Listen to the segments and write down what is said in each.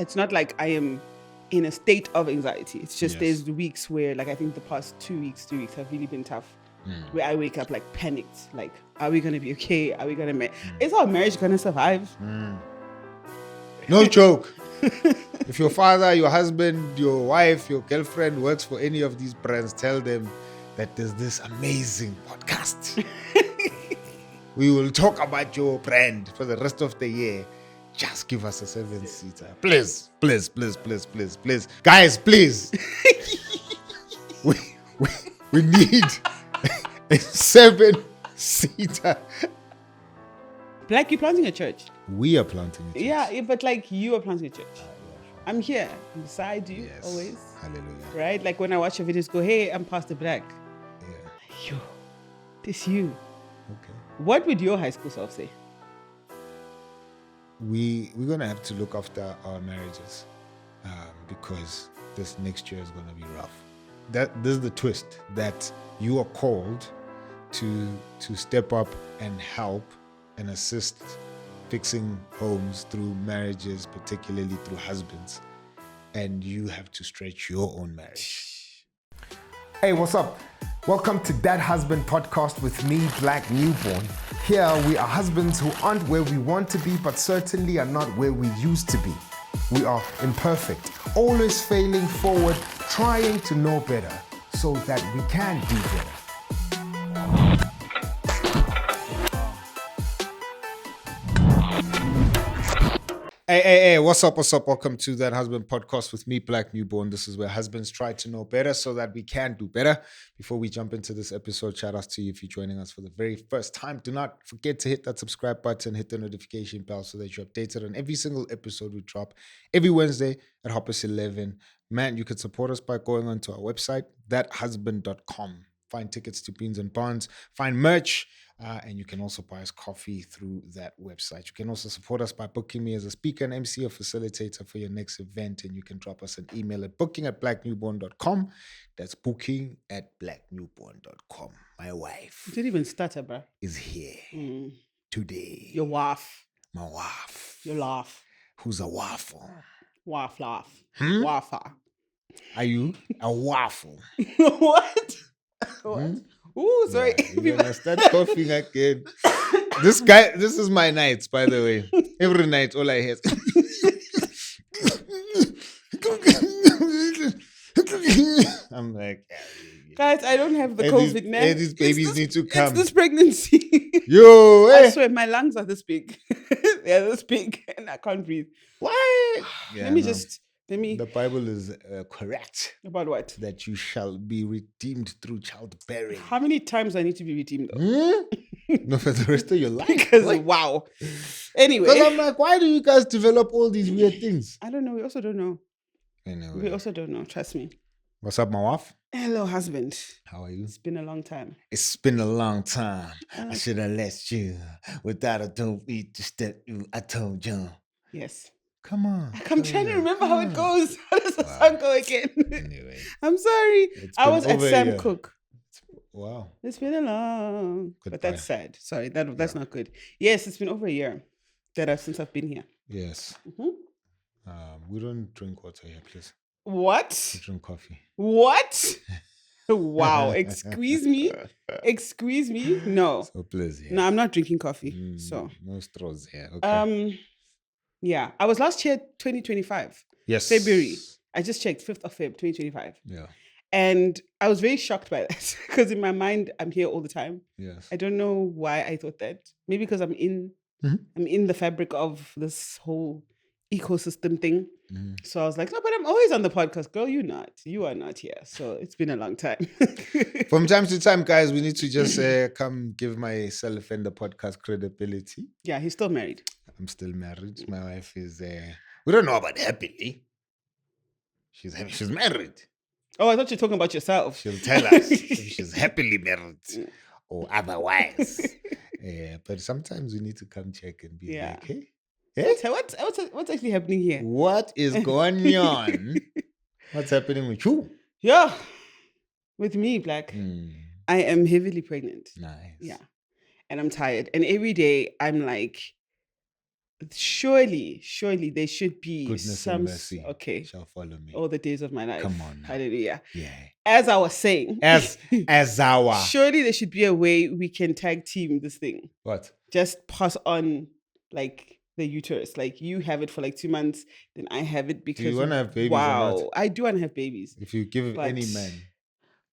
it's not like I am in a state of anxiety. It's just there's weeks where, like, I think the past 2 weeks, 3 weeks have really been tough. Where I wake up like panicked, like, are we gonna be okay? Are we gonna is our marriage gonna survive? No joke. If your father, your husband, your wife, your girlfriend works for any of these brands, tell them that there's this amazing podcast. We will talk about your brand for the rest of the year. Just give us a 7-seater. Please. Guys, please. we need a 7-seater. Blaque, you're planting a church. We are planting a church. Yeah, but like you are planting a church. I'm here beside you always. Hallelujah. Right? Like when I watch your videos, go, hey, I'm Pastor Blaque. Yeah. Yo, this you. Okay. What would your high school self say? We're gonna have to look after our marriages because this next year is gonna be rough. This is the twist, that you are called to step up and help and assist fixing homes through marriages, particularly through husbands, and you have to stretch your own marriage. Hey, what's up? Welcome to That Husband Podcast with me, Blaque Nubon. Here we are husbands who aren't where we want to be, but certainly are not where we used to be. We are imperfect, always failing forward, trying to know better so that we can do better. Hey, what's up? Welcome to That Husband Podcast with me, Blaque Nubon. This is where husbands try to know better so that we can do better. Before we jump into this episode, shout out to you if you're joining us for the very first time. Do not forget to hit that subscribe button, hit the notification bell so that you're updated on every single episode we drop every Wednesday at 11:30. Man, you can support us by going onto our website, thathusband.com. Find tickets to Beans and Bonds, find merch, and you can also buy us coffee through that website. You can also support us by booking me as a speaker, an MC, or facilitator for your next event, and you can drop us an email at booking@blaquenubon.com. That's booking@blaquenubon.com. My wife. You didn't even stutter, bro. Is here today. Your wife. My wife. Your laugh. Who's a waffle? Laugh. Waffle. Are you a waffle? What? Ooh, sorry. Yeah, you're gonna start coughing again. This is my night, by the way. Every night, all I hear is I'm like, guys, I don't have the COVID now. These babies need to come. It's this pregnancy. Yo, I swear, my lungs are this big. They're this big, and I can't breathe. What? Yeah, Let me. The Bible is correct. About what? That you shall be redeemed through childbearing. How many times I need to be redeemed, though? No, for the rest of your life. Because, wow. Anyway. Because I'm like, why do you guys develop all these weird things? I don't know. We also don't know. Anyway. We also don't know. Trust me. What's up, my wife? Hello, husband. How are you? It's been a long time. It's been a long time. I should have left you without a don't eat the step I told you. Yes. Come on. I'm trying to remember how it goes. How does the song go again? Anyway. I'm sorry. I was at Sam Cooke. Wow. It's been a long... Goodbye. But that's sad. Sorry, that's not good. Yes, it's been over a year since I've been here. Yes. We don't drink water here, please. What? We drink coffee. What? Wow. Excuse me? No. So please. Yeah. No, I'm not drinking coffee. So. No straws here. Okay. Yeah. I was last here 2025. Yes. February. I just checked 5th of Feb 2025. Yeah. And I was very shocked by that because in my mind, I'm here all the time. Yes. I don't know why I thought that. Maybe because I'm in the fabric of this whole ecosystem thing. So I was like, no, but I'm always on the podcast. Girl, you are not here. So it's been a long time. From time to time, guys, we need to just come give myself and the podcast credibility. Yeah, he's still married. I'm still married. My wife is, we don't know about happily. She's married. Oh, I thought you were talking about yourself. She'll tell us if she's happily married or otherwise. But sometimes we need to come check and be like, hey. What's actually happening here? What is going on? What's happening with you? Yeah. With me, Blaque. I am heavily pregnant. Nice. Yeah. And I'm tired. And every day I'm like, surely there should be Goodness some and mercy okay shall follow me. all the days of my life. Come on now. Hallelujah. Yeah. As I was saying, As our surely there should be a way we can tag team this thing. what? Just pass on like the uterus. Like you have it for like 2 months, then I have it because Do you want to have babies or wow, not? I do want to have babies. If you give But- any man,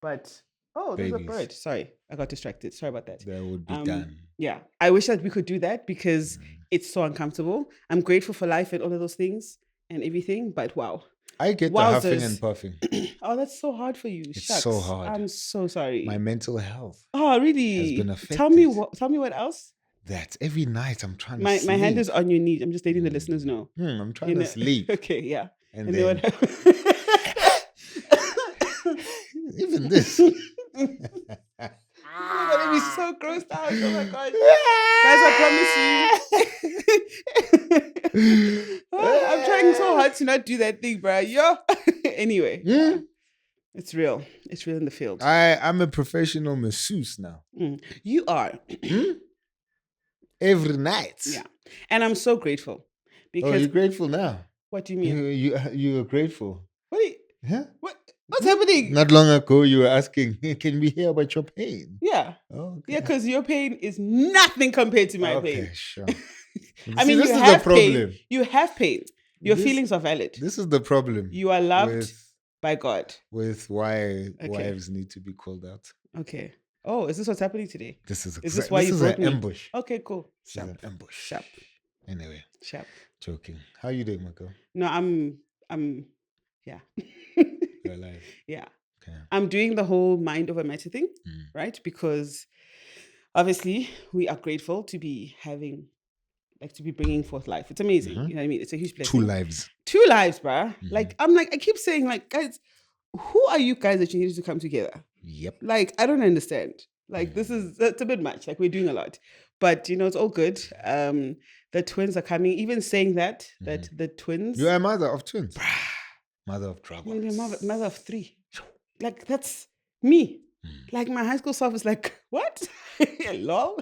But oh, there's a Babies. bird. Sorry, I got distracted. Sorry about that. that would be done. Yeah, I wish that we could do that because it's so uncomfortable. I'm grateful for life and all of those things and everything, but wow. I get the huffing Wowzers. and puffing. Oh, that's so hard for you. It's Shucks. so hard. I'm so sorry. My mental health. Oh, really? been Tell me affected. Tell me what else. That every night I'm trying to My sleep. hand is on your knee. I'm just letting the listeners know. I'm trying You to know- sleep. Okay, yeah. And And then then what happened? even this. I'm gonna be so grossed out. Oh my god. Guys, I promise you. I'm trying so hard to not do that thing, bro. Yo. Anyway, it's real. It's real in the field. I'm a professional masseuse now. You are. Every night. Yeah. And I'm so grateful. Oh, Because you're grateful now. what do you mean? You are grateful. What? Huh? What's happening? Not long ago, you were asking, "Hey, can we hear about your pain?" Yeah. Oh, okay. Yeah, because your pain is nothing compared to my Okay, pain. sure. I mean, this you is have the problem. pain. You have pain. Your This- feelings are valid. This is the problem. You are loved by God. with why Okay. wives need to be called out. Okay. Oh, is this what's happening today? This is this why you is brought an me? ambush. Okay, cool. This is an Sharp. ambush. Sharp. Anyway, Sharp. joking. How you doing, Marco? No, I'm yeah. You're alive. Yeah. Okay. I'm doing the whole mind over matter thing, Mm. right? Because obviously we are grateful to be to be bringing forth life. It's amazing. Mhm. You know what I mean? It's a huge blessing. 2 lives. 2 lives, bruh. Mhm. Like, I keep saying, like, guys, who are you guys that you need to come together? Yep. Like, I don't understand. Like, that's a bit much. Like, we're doing a lot. But, it's all good. The twins are coming. Even saying that the twins. You are a mother of twins. Mother of I mean, dragons. mother of 3. Like, that's me. Mm. Like, my high school self is like, what? Lol.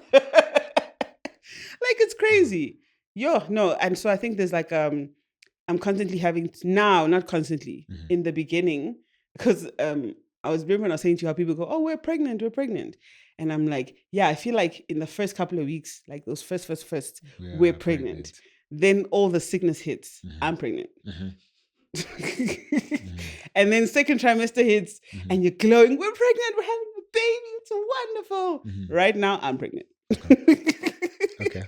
Like, it's crazy. No. And so I think there's like, I'm constantly having, now, not constantly, Mhm. in the beginning, because I was remember when I was saying to you how people go, oh, we're pregnant. And I'm like, yeah, I feel like in the first couple of weeks, like those first, we're pregnant. Then all the sickness hits. Mhm. I'm pregnant. Mhm. And then second trimester hits Mhm. and you're glowing. We're pregnant. We're having a baby. It's wonderful. Mhm. Right now, I'm pregnant. Okay.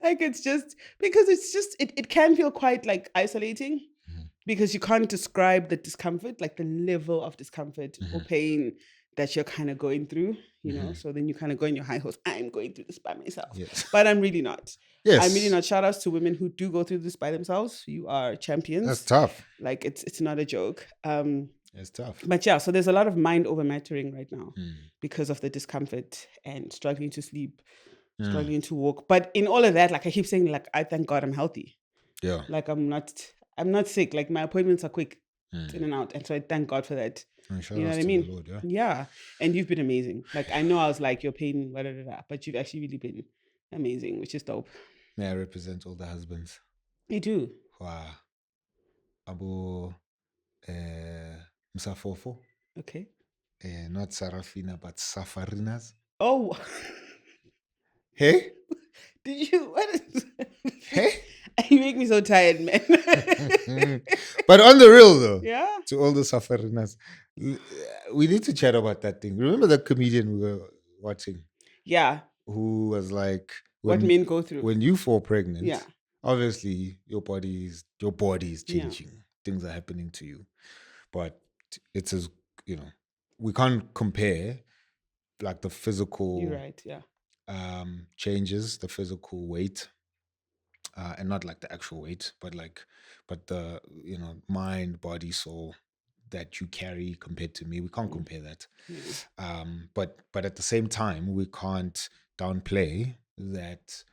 Like it's just because it can feel quite like isolating Mhm. because you can't describe the discomfort, like the level of discomfort or Mhm. pain that you're kind of going through, know. Mhm. So then you kind of go in your high horse. I'm going through this by myself, Yes. but I'm really not. Yes. I'm really not. Shout outs to women who do go through this by themselves. You are champions. That's tough. Like it's not a joke. It's tough. But yeah, so there's a lot of mind over mattering right now Mm. because of the discomfort and struggling to sleep, Mm. struggling to walk. But in all of that, like I keep saying, like I thank God I'm healthy. Yeah. Like I'm not sick. Like my appointments are quick Mm. in and out, and so I thank God for that. And shout You know outs what I to mean? the Lord, yeah. Yeah, and you've been amazing. Like I know I was like your pain, but you've actually really been amazing, which is dope. May I represent all the husbands? You do. Wow. Abu Msafofo. Okay. Not Sarafina, but Safarinas. Oh, Hey? did you? What is? Hey? You make me so tired, man. But on the real though, Yeah. to all the Safarinas, we need to chat about that thing. Remember the comedian we were watching Yeah. who was like, What men go through. when you fall pregnant, Yeah. obviously your body is Yeah. changing. Things are happening to you. But it's as we can't compare like the physical You're right. Yeah. changes, the physical weight, and not like the actual weight, but the mind, body, soul that you carry compared to me. We can't compare that. But at the same time, we can't downplay that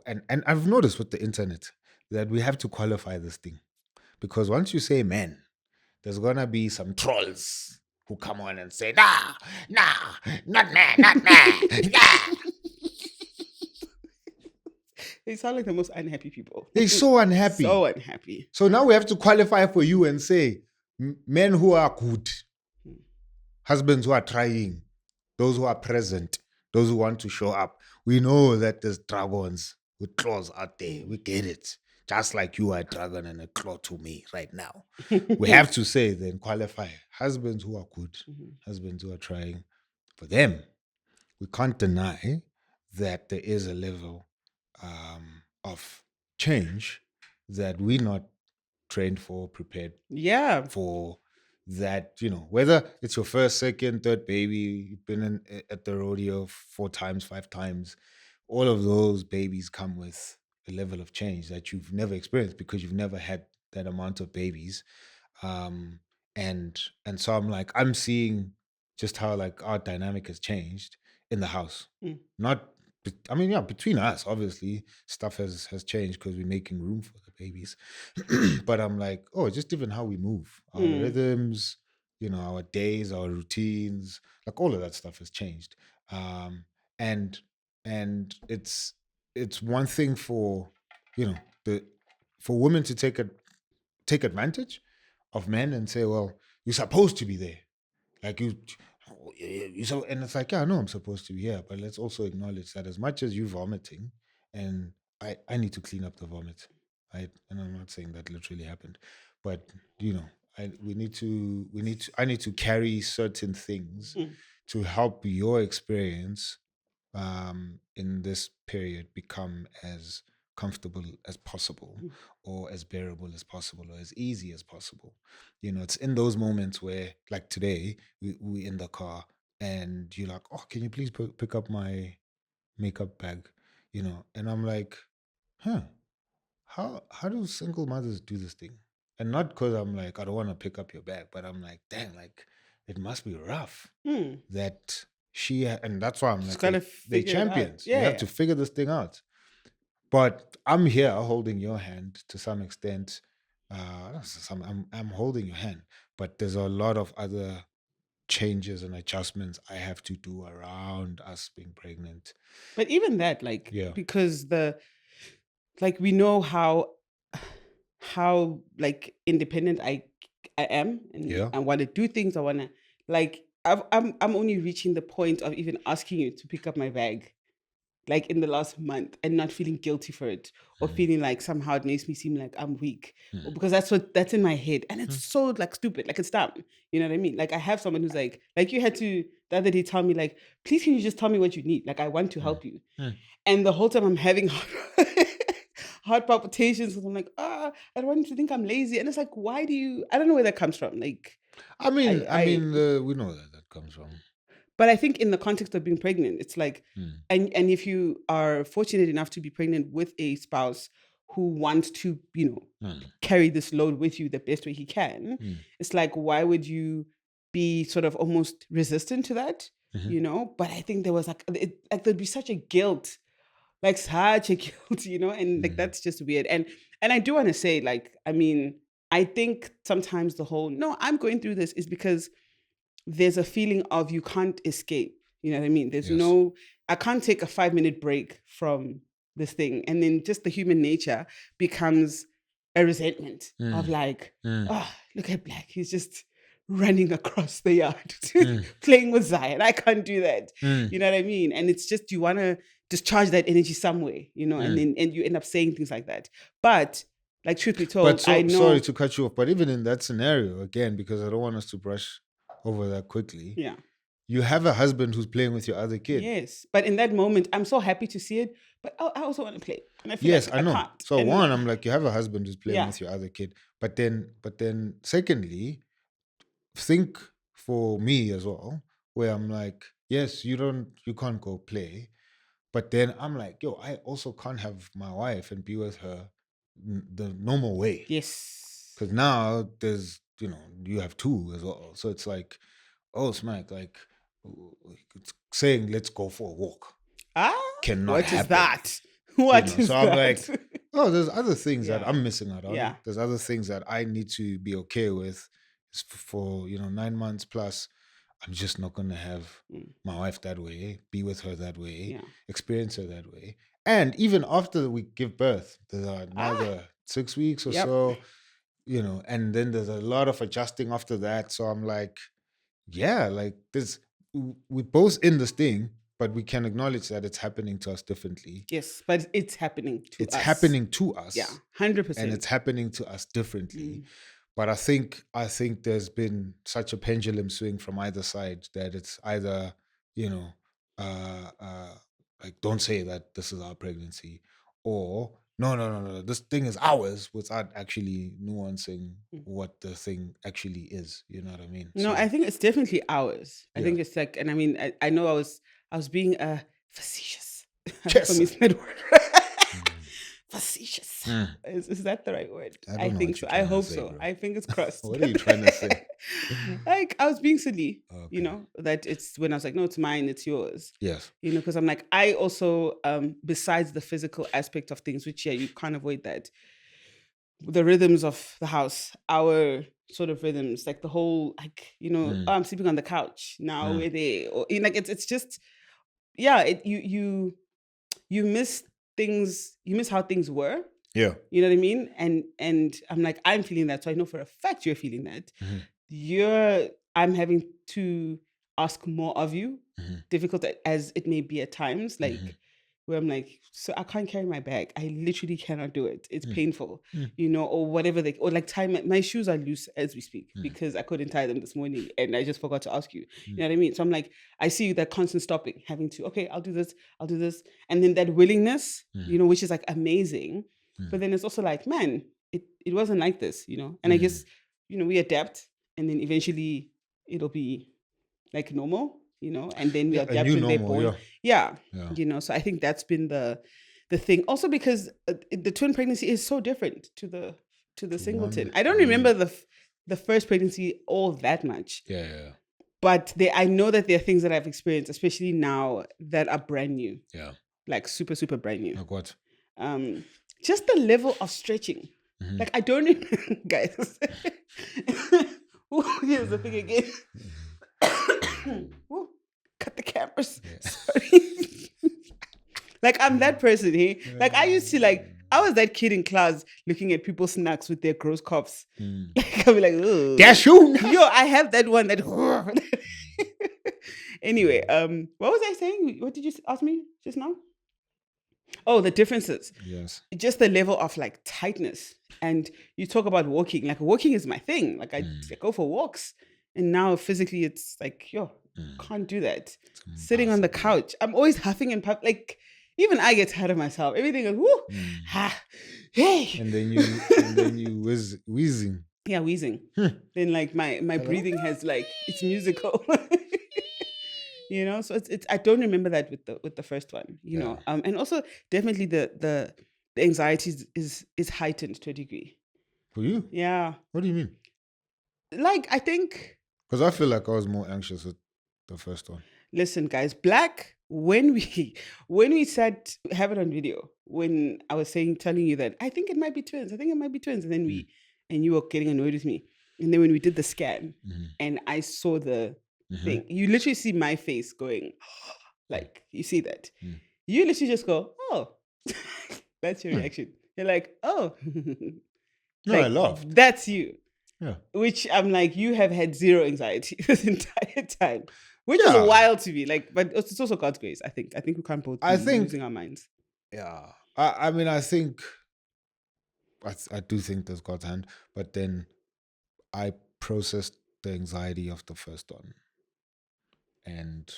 and I've noticed with the internet that we have to qualify this thing. Because once you say men, there's gonna be some trolls who come on and say, nah, not man, nah. They sound like the most unhappy people. They're so unhappy. So unhappy. So now we have to qualify for you and say, men who are good, husbands who are trying, those who are present, those who want to show up. We know that there's dragons with claws out there. We get it. Just like you are a dragon and a claw to me right now. We have to say, then qualify. Husbands who are good, husbands who are trying. For them, we can't deny that there is a level of change that we're not trained for, prepared for, that, whether it's your first, second, third baby, you've been at the rodeo 4 times, 5 times, all of those babies come with a level of change that you've never experienced because you've never had that amount of babies. And so I'm seeing just how like our dynamic has changed in the house. Not, between us, obviously, stuff has changed because we're making room for the babies. But I'm like, just even how we move, our rhythms, our days, our routines, like all of that stuff has changed. And it's one thing for, for women to take advantage of men and say, well, you're supposed to be there. Like and it's like, yeah, I know I'm supposed to be here, but let's also acknowledge that as much as you vomiting, and I need to clean up the vomit, right? And I'm not saying that literally happened, but I need to carry certain things to help your experience in this period become as comfortable as possible, or as bearable as possible, or as easy as possible. It's in those moments where, like today, we in the car and you're like, oh, can you please pick up my makeup bag? And I'm like, how do single mothers do this thing? And not because I'm like, I don't want to pick up your bag, but I'm like, dang, like it must be rough that and that's why I'm Just like, gotta they figure it out. champions. You have to figure this thing out. But I'm here holding your hand to some extent. I'm holding your hand, but there's a lot of other changes and adjustments I have to do around us being pregnant. But even that, because we know how like independent I am, and I want to do things. I want to I'm only reaching the point of even asking you to pick up my bag, like in the last month, and not feeling guilty for it, or feeling like somehow it makes me seem like I'm weak, or because that's in my head, and it's so like stupid, like it's dumb. You know what I mean? Like I have someone who's like you had to the other day tell me like, please can you just tell me what you need? Like I want to help you, and the whole time I'm having heart palpitations because I'm like, I don't want you to think I'm lazy, and it's like, why do you? I don't know where that comes from. Like, I mean, we know that comes from. But I think in the context of being pregnant, it's like, and if you are fortunate enough to be pregnant with a spouse who wants to, carry this load with you the best way he can, it's like, why would you be sort of almost resistant to that? But I think there was there'd be such a guilt, and that's just weird. And I do want to say, I think sometimes the whole, no, I'm going through this is because there's a feeling of you can't escape. You know what I mean? There's I can't take a 5-minute break from this thing. And then just the human nature becomes a resentment of like, look at Blaque. He's just running across the yard playing with Zion. I can't do that. You know what I mean? And it's just, you want to discharge that energy somewhere, and you end up saying things like that. But like, truth be told, I know. Sorry to cut you off, but even in that scenario, again, because I don't want us to brush over that quickly. Yeah. You have a husband who's playing with your other kid. Yes. But in that moment, I'm so happy to see it, but I also want to play. And I feel like I know. can't. So I'm like, you have a husband who's playing with your other kid. But then secondly, think for me as well, where I'm like, yes, you can't go play. But then I'm like, yo, I also can't have my wife and be with her the normal way. Yes. Because now there's, you have 2 as well. So it's like, oh, smack, like it's saying, let's go for a walk. Cannot what happen. Is that? What is so that? I'm like, oh, there's other things that I'm missing out on. Yeah. There's other things that I need to be okay with for 9 months plus. I'm just not going to have my wife that way, be with her that way, experience her that way. And even after we give birth, there's another 6 weeks or Yep. so, and then there's a lot of adjusting after that. So I'm like, yeah, like we're both in this thing, but we can acknowledge that it's happening to us differently. Yes, but it's happening to us. It's happening to us. Yeah, 100%. And it's happening to us differently. But I think there's been such a pendulum swing from either side that it's either, like, don't say that this is our pregnancy, or no, this thing is ours, without actually nuancing what the thing actually is. You know what I mean? No, I think it's definitely ours. I think it's like, and I mean, I know I was being facetious. Yes. For me, it's not word. Facetious. Is that the right word? I don't know think what so. you're I trying to hope say, so. bro. I think it's crossed. What are you trying to say? Like, I was being silly, Okay. that it's when I was like, no, it's mine, it's yours. Yes. Because I'm like, I also, besides the physical aspect of things, which, you can't avoid that, the rhythms of the house, our sort of rhythms, like the whole, like, oh, I'm sleeping on the couch, now we're there. Or, like, it's just, you miss things, you miss how things were. Yeah. You know what I mean? And I'm like, I'm feeling that. So I know for a fact you're feeling that. I'm having to ask more of you, difficult as it may be at times, like where I'm like, so I can't carry my bag. I literally cannot do it. It's painful, or whatever or like tie my shoes are loose as we speak because I couldn't tie them this morning and I just forgot to ask you. You know what I mean? So I'm like, I see that constant stopping, having to, okay, I'll do this. And then that willingness, which is like amazing. But then it's also like, man, it wasn't like this, And I guess, we adapt and then eventually it'll be like normal, and then we adapt when they're born. Yeah. So I think that's been the thing. Also because the twin pregnancy is so different to the singleton. I don't remember the first pregnancy all that much. Yeah. But I know that there are things that I've experienced, especially now, that are brand new. Yeah. Like super, super brand new. Like what? Just the level of stretching. Like, I don't even, guys. Ooh, here's the thing again. Ooh, cut the cameras. Sorry. Like, I'm that person, hey? Like, I used to, I was that kid in class looking at people's snacks with their gross coughs. Like, I'll be like, ugh. That's you. Yo, I have that one that. Anyway, what was I saying? What did you ask me just now? Oh, the differences. Yes. Just the level of like tightness. And you talk about walking. Like, walking is my thing. Like, I go for walks. And now physically it's like, can't do that. Sitting on the couch. I'm always huffing and puffing. Like, even I get tired of myself. Everything is whoo. Hey. And then you wheezing. Yeah, wheezing. Then like my breathing has like, it's musical. So it's I don't remember that with the first one, know. And also definitely the anxiety is heightened to a degree. For you? Yeah. What do you mean? Like, I think, because I feel like I was more anxious with the first one. Listen, guys, Blaque, when we said, have it on video, when I was telling you that I think it might be twins, and then and you were getting annoyed with me, and then when we did the scan, and I saw the thing, you literally see my face going, like, you see that, you literally just go, oh, that's your reaction. You're like, oh, no, I laughed. That's you. Yeah. Which I'm like, you have had zero anxiety this entire time. Which is wild to me. Like, but it's also God's grace, I think. I think we can't both be losing our minds. Yeah. I mean, I think I do think there's God's hand, but then I processed the anxiety of the first one. And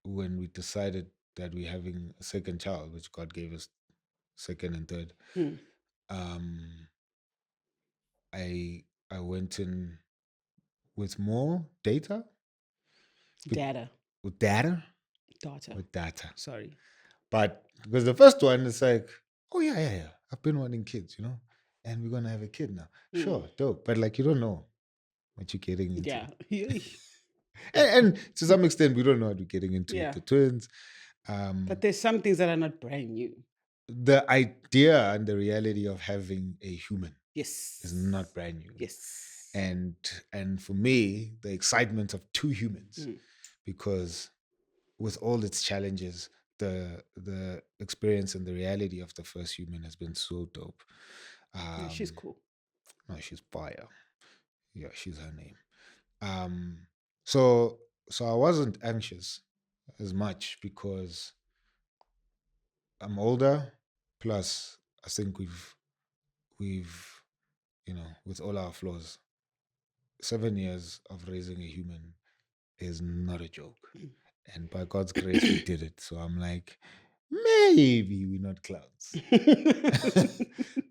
when we decided that we're having a second child, which God gave us second and third, I went in with more data. With data. Sorry. But because the first one is like, oh yeah. I've been wanting kids, and we're gonna have a kid now. Sure, dope. But like, you don't know what you're getting into. Yeah. and to some extent, we don't know what we're getting into with the twins. But there's some things that are not brand new. The idea and the reality of having a human is not brand new. Yes. And for me, the excitement of two humans, because with all its challenges, the experience and the reality of the first human has been so dope. Yeah, she's cool. No, she's fire. Yeah, she's her name. So I wasn't anxious as much because I'm older. Plus, I think we've with all our flaws, 7 years of raising a human is not a joke. And by God's grace, we did it. So I'm like, maybe we're not clowns.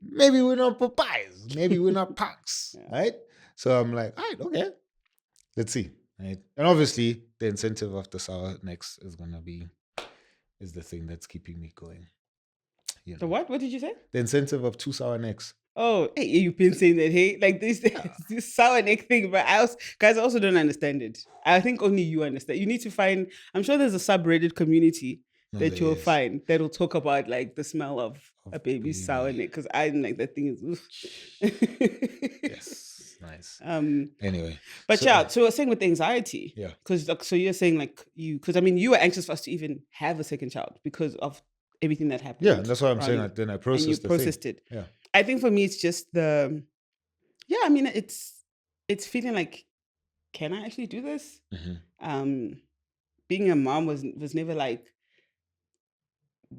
Maybe we're not Popeyes. Maybe we're not punks. Yeah. Right? So I'm like, all right, okay. Let's see. Right? And obviously, the incentive of the sour next is the thing that's keeping me going. The what? What did you say? The incentive of 2 sour necks. Oh, hey, you've been saying that, hey? Like this sour neck thing, but guys also don't understand it. I think only you understand. You need to find, I'm sure there's a subreddit community that you'll find that'll talk about like the smell of a baby's sour neck, because I'm like, that thing is yes, nice. Anyway, but so I was saying with the anxiety, yeah, because so you're saying like because I mean you were anxious for us to even have a second child because of everything that happened. Yeah, that's what I'm saying. Then I processed it. Yeah, I think for me it's just I mean it's feeling like, can I actually do this? Mm-hmm. Being a mom was never like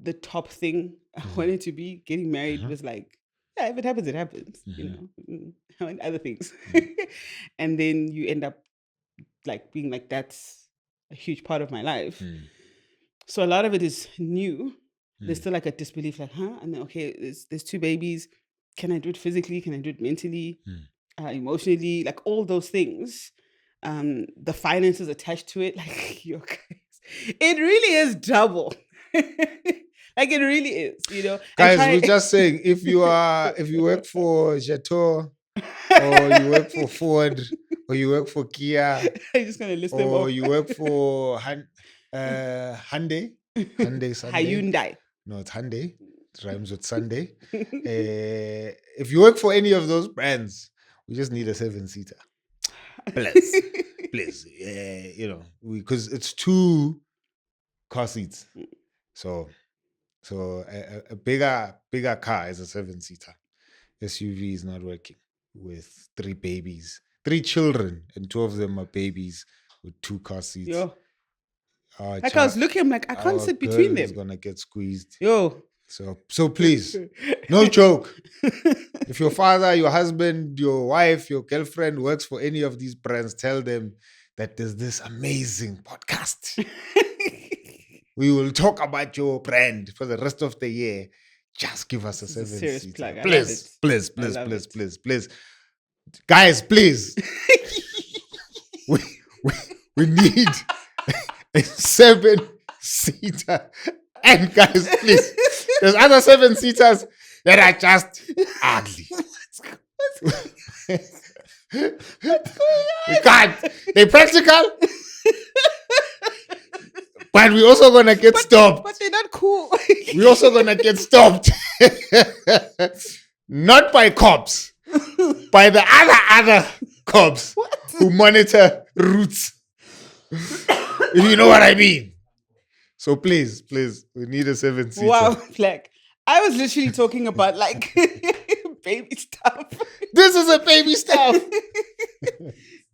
the top thing I wanted to be. Getting married was like, yeah, if it happens, it happens. You know, and other things. And then you end up like being like, that's a huge part of my life. So a lot of it is new. There's still like a disbelief, like, huh? And then, okay, there's 2 babies. Can I do it physically? Can I do it mentally? Emotionally? Like all those things. The finances attached to it. Like, it really is double. Like it really is, you know. Guys, we're just saying, if you work for Jetor, or you work for Ford, or you work for Kia, I'm just gonna list them off. Or you work for Hyundai. Hyundai. No, it's Hyundai. It rhymes with Sunday. If you work for any of those brands, we just need a 7-seater. Please. You know, because it's 2 car seats. So a bigger car is a 7-seater. SUV is not working with 3 babies, 3 children, and 2 of them are babies with 2 car seats. Yo. Like I was looking, I'm like, I can't sit between them. Is gonna get squeezed. Yo. So please, no joke. If your father, your husband, your wife, your girlfriend works for any of these brands, tell them that there's this amazing podcast. We will talk about your brand for the rest of the year. Just give us a 7-seater. Please. Guys, please. we need a 7-seater. And guys, please. There's other 7-seaters that are just ugly. We can't. They're practical. But we're also going to get stopped. But they're not cool. We're also going to get stopped. Not by cops. By the other cops who monitor routes. If you know what I mean. So please, we need a 7-seater. Wow, Blaque. I was literally talking about like baby stuff. This is a baby stuff.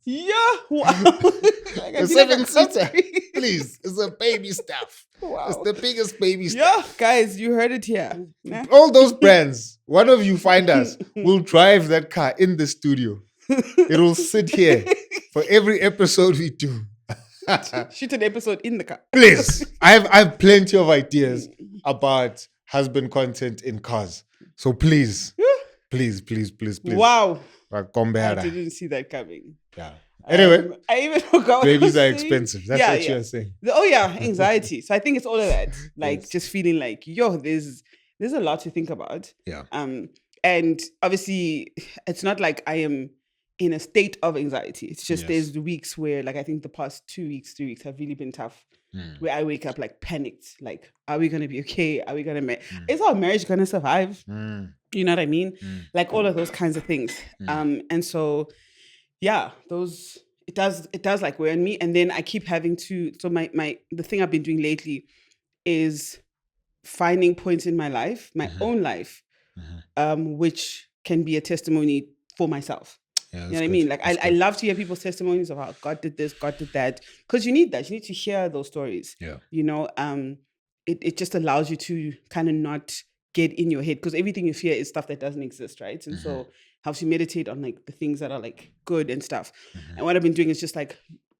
Yeah, wow. Like, a 7-seater, please. It's a baby stuff. Wow. It's the biggest baby stuff. Yeah, guys, you heard it here. All those brands, one of you find us, we'll drive that car in the studio. It will sit here for every episode we do. Shoot an episode in the car. Please. I have plenty of ideas about husband content in cars. So please. Please. Wow. I didn't see that coming. Yeah. Anyway, I even forgot. Babies are expensive. That's what you're saying. Oh yeah, anxiety. So I think it's all of that. Like just feeling like, there's a lot to think about. Yeah. And obviously it's not like I am in a state of anxiety. It's just there's weeks where, like, I think the past 2 weeks, 3 weeks have really been tough. Where I wake up like panicked, like, are we gonna be okay? Are we gonna is our marriage gonna survive? You know what I mean? Like all of those kinds of things. And so it does like weigh on me. And then I keep having to, so the thing I've been doing lately is finding points in my life, my own life, which can be a testimony for myself. Yeah, you know what I mean? Like I love to hear people's testimonies of how God did this, God did that, because you need that. You need to hear those stories. Yeah. You know, it just allows you to kind of not get in your head, because everything you fear is stuff that doesn't exist, right? And so helps you meditate on like the things that are like good and stuff. And what I've been doing is just like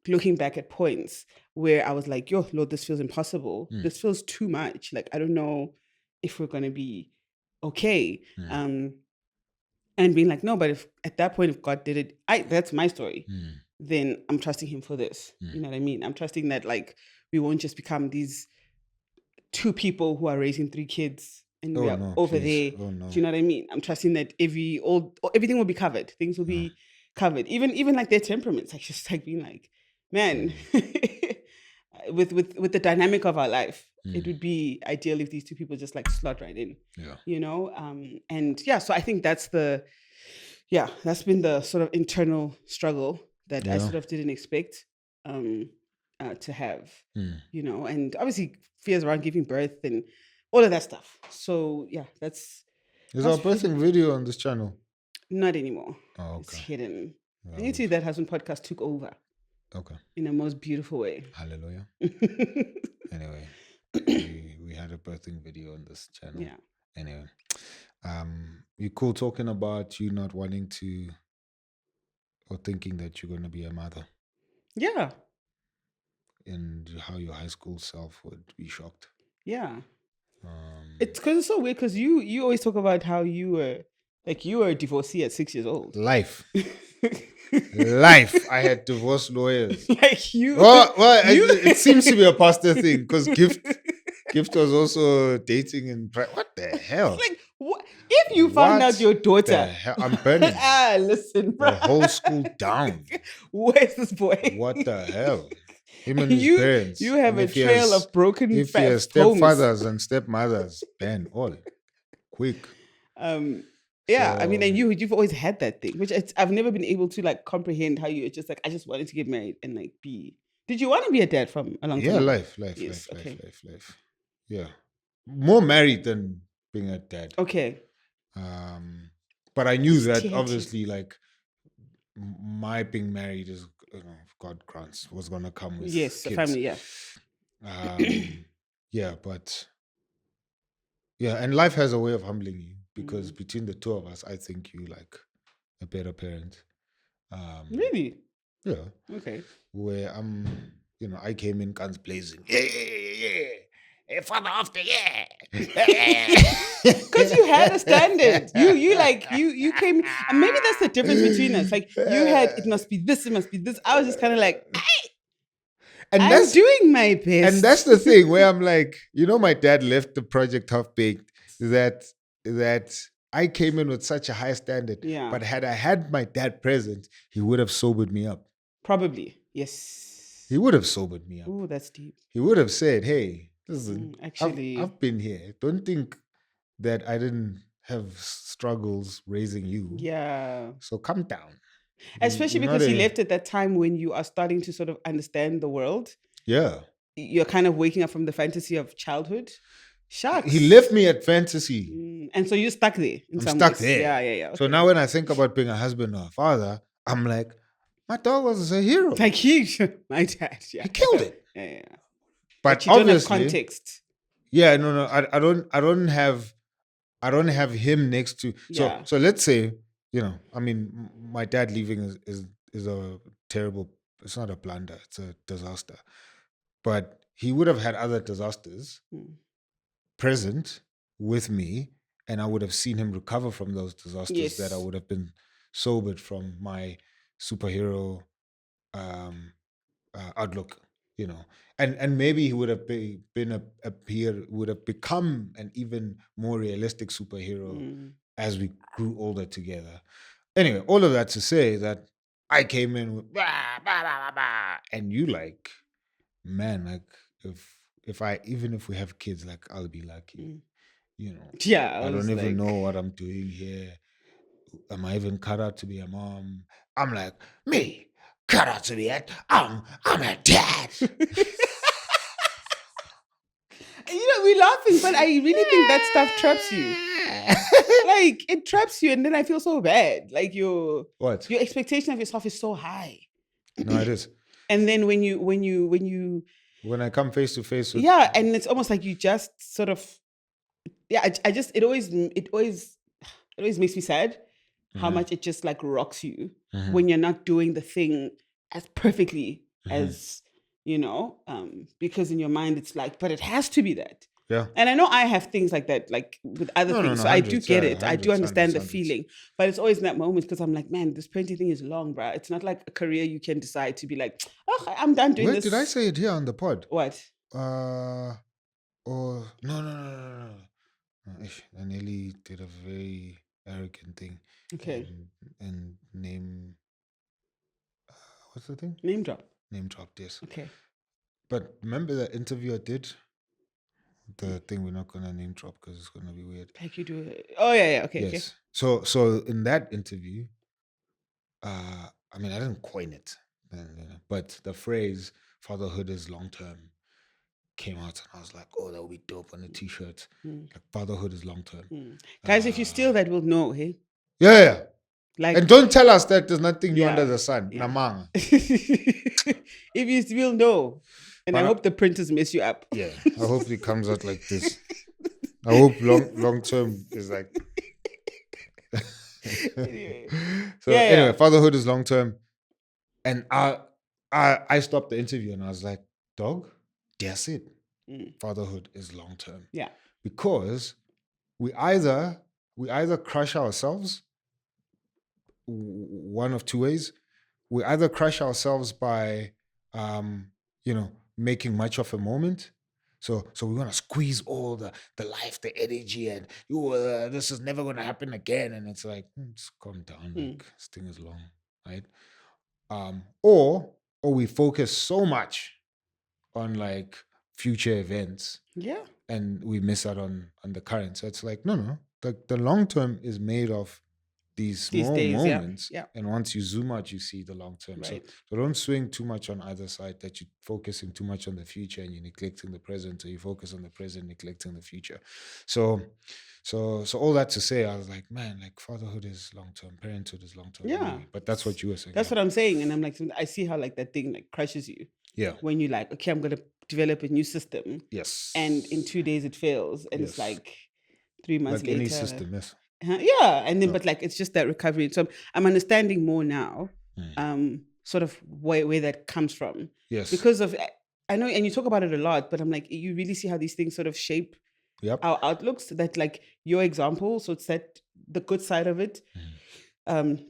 looking back at points where I was like, yo, Lord, this feels impossible. This feels too much. Like, I don't know if we're going to be okay. And being like, no, but if at that point, if God did it, that's my story. Then I'm trusting him for this. You know what I mean? I'm trusting that like we won't just become these two people who are raising 3 kids and we are over there. Oh, no. Do you know what I mean? I'm trusting that everything will be covered. Things will be covered. Even like their temperaments, like just like being like, man, with the dynamic of our life, it would be ideal if these two people just like slot right in. Yeah. You know? And yeah, so I think that's been the sort of internal struggle that I sort of didn't expect to have. You know, and obviously fears around giving birth and all of that stuff. So yeah, Is our birthing video on this channel? Not anymore. Oh, okay. It's hidden. And you see that Husband Podcast took over. Okay. In a most beautiful way. Hallelujah. Anyway, we had a birthing video on this channel. Yeah. Anyway, you cool talking about you not wanting to or thinking that you're going to be a mother. Yeah. And how your high school self would be shocked. Yeah. It's because it's so weird, because you always talk about how you were a divorcee at 6 years old. Life. I had divorce lawyers. Like you. Well, it seems to be a pastor thing, because Gift was also dating and what the hell? Like, what? If you found out your daughter, I'm burning. Listen, bro. The whole school down. Where's this boy? What the hell? Him and his parents. You have a trail of broken if he has stepfathers and stepmothers, ban all quick. Yeah, so, I mean, and you've always had that thing, which I've never been able to like comprehend how you just like, I just wanted to get married and like be. Did you want to be a dad from a long time? Yeah, ago? life. Yeah, more married than being a dad. Okay. But I knew that obviously, like my being married is, God grants, was gonna come with kids. A family. Yeah. Yeah, but yeah, and life has a way of humbling you, because between the two of us, I think you like a better parent. Really? Yeah. Okay. Where I came in guns blazing. Yeah. Hey, father of the year. Because you had a standard. You came, and maybe that's the difference between us. Like you had, it must be this, it must be this. I was just kind of like, I'm doing my best. And that's the thing where I'm like, my dad left the project half baked. That I came in with such a high standard. Yeah. But had I had my dad present, he would have sobered me up. Probably, yes. He would have sobered me up. Oh, that's deep. He would have said, "Hey, listen, actually, I've been here. Don't think that I didn't have struggles raising you. Yeah. So calm down." Especially because he left at that time when you are starting to sort of understand the world. Yeah. You're kind of waking up from the fantasy of childhood. Shucks. He left me at fantasy. And so you're stuck there. I'm stuck there. Yeah. Okay. So now when I think about being a husband or a father, I'm like, my dog was a hero. Like my dad. Yeah. He killed it. Yeah. But you obviously, don't have context. Yeah, no. I don't have him next to. So let's say, I mean, my dad leaving is a terrible. It's not a blunder. It's a disaster. But he would have had other disasters present with me, and I would have seen him recover from those disasters. That I would have been sobered from my superhero outlook, and maybe he would have would have become an even more realistic superhero as we grew older together. Anyway, all of that to say that I came in with blah, blah, blah, blah, and you like, man, like if we have kids, like I'll be lucky, Yeah, I don't even know what I'm doing here. Am I even cut out to be a mom? I'm like, me cut out to be I'm a dad. We're laughing, but I really think that stuff traps you. Like, it traps you, and then I feel so bad. Like, your expectation of yourself is so high. No, it is. And then when I come face to face with, and it's almost like you just sort of, it always makes me sad how much it just like rocks you when you're not doing the thing as perfectly as, because in your mind it's like, but it has to be that. Yeah. And I know I have things like that, like with other things. So I do get it. I do understand the feeling. But it's always in that moment because I'm like, man, this parenting thing is long, bro. It's not like a career you can decide to be like, oh, I'm done doing this. Did I say it here on the pod? What? No. I nearly did a very arrogant thing. Okay. And name... what's the thing? Name drop. Name dropped, yes. Okay. But remember that interview I did? The thing we're not going to name drop because it's going to be weird. Like you do it. Oh, yeah. Okay. Yes. Okay. So in that interview, I didn't coin it, but the phrase "fatherhood is long term" came out, and I was like, "Oh, that would be dope on a t-shirt." Like, fatherhood is long term. Guys, if you steal that, we'll know, hey? Yeah. Like, and don't tell us that there's nothing new under the sun. Yeah. Namang. If you will know. And I hope the printers mess you up. Yeah. I hope it comes out like this. I hope long term is like... Anyway. Anyway, fatherhood is long term. And I stopped the interview and I was like, dog, that's it. Fatherhood is long term. Yeah. Because we either crush ourselves one of two ways. We either crush ourselves by making much of a moment. So we want to squeeze all the life, the energy, and this is never going to happen again. And it's like, just calm down. Like, this thing is long, right? Or we focus so much on like future events, and we miss out on the current. So it's like, no. The long term is made of these small moments, and once you zoom out, you see the long term. Right. So don't swing too much on either side, that you're focusing too much on the future and you're neglecting the present, or you focus on the present, neglecting the future. So all that to say, I was like, man, like, fatherhood is long term, parenthood is long term. Anyway. But that's what you were saying. That's what I'm saying, and I'm like, I see how like that thing like crushes you. Yeah. When you're like, okay, I'm gonna develop a new system. Yes. And in 2 days it fails, and it's like 3 months later. Any system, yes. Yeah, and then but like it's just that recovery. So I'm understanding more now, sort of where that comes from. Yes, because of, I know, and you talk about it a lot, but I'm like, you really see how these things sort of shape our outlooks. That like your example, so it's that the good side of it,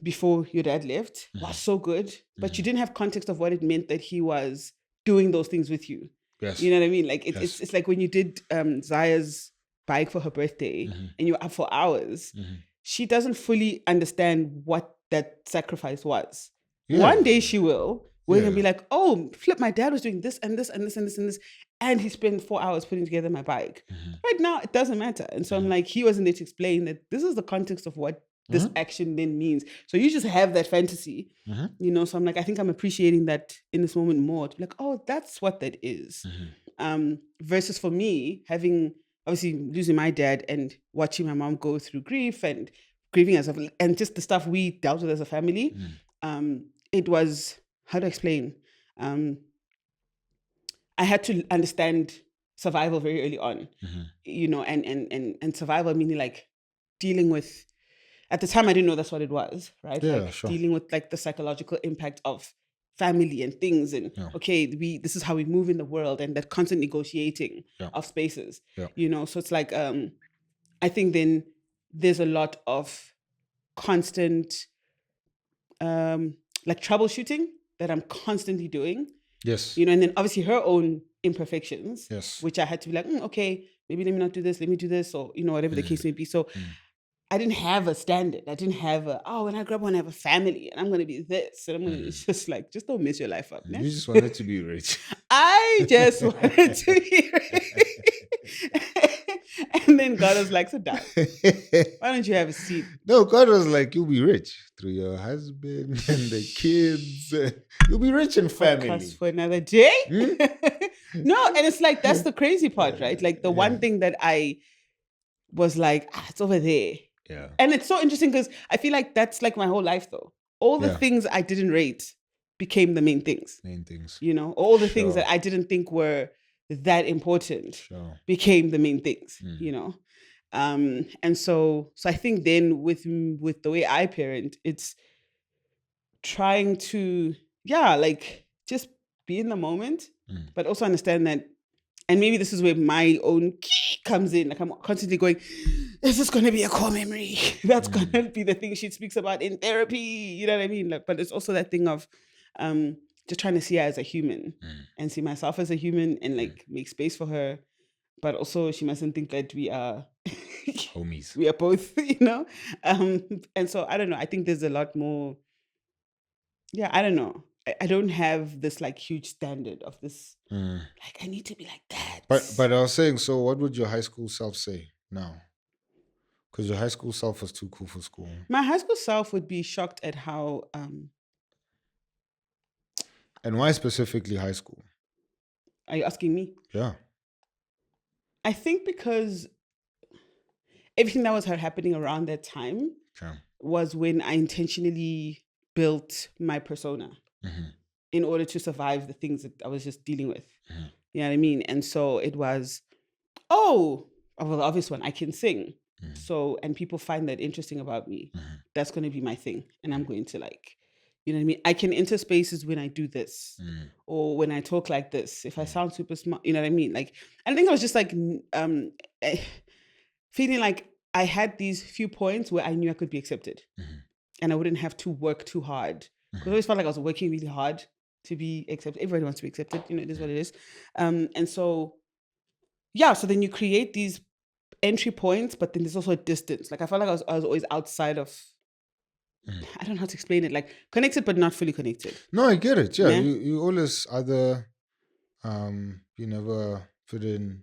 before your dad left was so good, but you didn't have context of what it meant that he was doing those things with you. Yes, you know what I mean. Like it's like when you did Zaya's bike for her birthday and you're up for hours, she doesn't fully understand what that sacrifice was. One day she will. We're going to be like, oh, flip, my dad was doing this and this and this and this and this, and he spent 4 hours putting together my bike. Right now, it doesn't matter. And so I'm like, he wasn't there to explain that this is the context of what this action then means. So you just have that fantasy, you know? So I'm like, I think I'm appreciating that in this moment more, to be like, oh, that's what that is. Versus for me, having... obviously losing my dad and watching my mom go through grief and grieving as a, and just the stuff we dealt with as a family. It was, how to explain? I had to understand survival very early on, you know, and survival meaning like dealing with, at the time I didn't know that's what it was, right? Yeah, like sure. Dealing with like the psychological impact of family and things, and this is how we move in the world, and that constant negotiating of spaces, you know. So it's like I think then there's a lot of constant like troubleshooting that I'm constantly doing, you know, and then obviously her own imperfections, which I had to be like, okay, maybe let me not do this, let me do this, or you know, whatever the case may be. So I didn't have a standard. I didn't have when I grow up, I want to have a family, and I'm going to be this, and I'm going to, it's just like, just don't mess your life up, man. You just wanted to be rich. I just wanted to be rich. And then God was like, sit down. Why don't you have a seat? No, God was like, you'll be rich through your husband and the kids. You'll be rich in family. Podcast for another day. No, and it's like, that's the crazy part, right? Like the one thing that I was like, it's over there. Yeah. And it's so interesting because I feel like that's like my whole life though. All the things I didn't rate became the main things. You know, all the things that I didn't think were that important became the main things, you know. And so I think then with the way I parent, it's trying to like just be in the moment, but also understand that, and maybe this is where my own key comes in. Like I'm constantly going, is this going to be a core memory? That's going to be the thing she speaks about in therapy. You know what I mean? Like, but it's also that thing of just trying to see her as a human and see myself as a human and like make space for her. But also she mustn't think that we are homies. We are both, you know? And so I don't know. I think there's a lot more. Yeah, I don't know. I don't have this like huge standard of this. Like I need to be like that. But I was saying, so what would your high school self say now? Because your high school self was too cool for school. My high school self would be shocked at how. And why specifically high school? Are you asking me? Yeah. I think because everything that was happening around that time was when I intentionally built my persona in order to survive the things that I was just dealing with. You know what I mean? And so it was, well, the obvious one, I can sing. So, and people find that interesting about me. That's going to be my thing. And I'm going to like, you know what I mean? I can enter spaces when I do this or when I talk like this, if I sound super smart, you know what I mean? Like, I think I was just like, feeling like I had these few points where I knew I could be accepted and I wouldn't have to work too hard. Because I always felt like I was working really hard to be accepted. Everybody wants to be accepted, you know, it is what it is. And so, so then you create these entry points, but then there's also a distance. Like I felt like I was always outside of, I don't know how to explain it, like connected, but not fully connected. No, I get it. Yeah. You always either, you never fit in,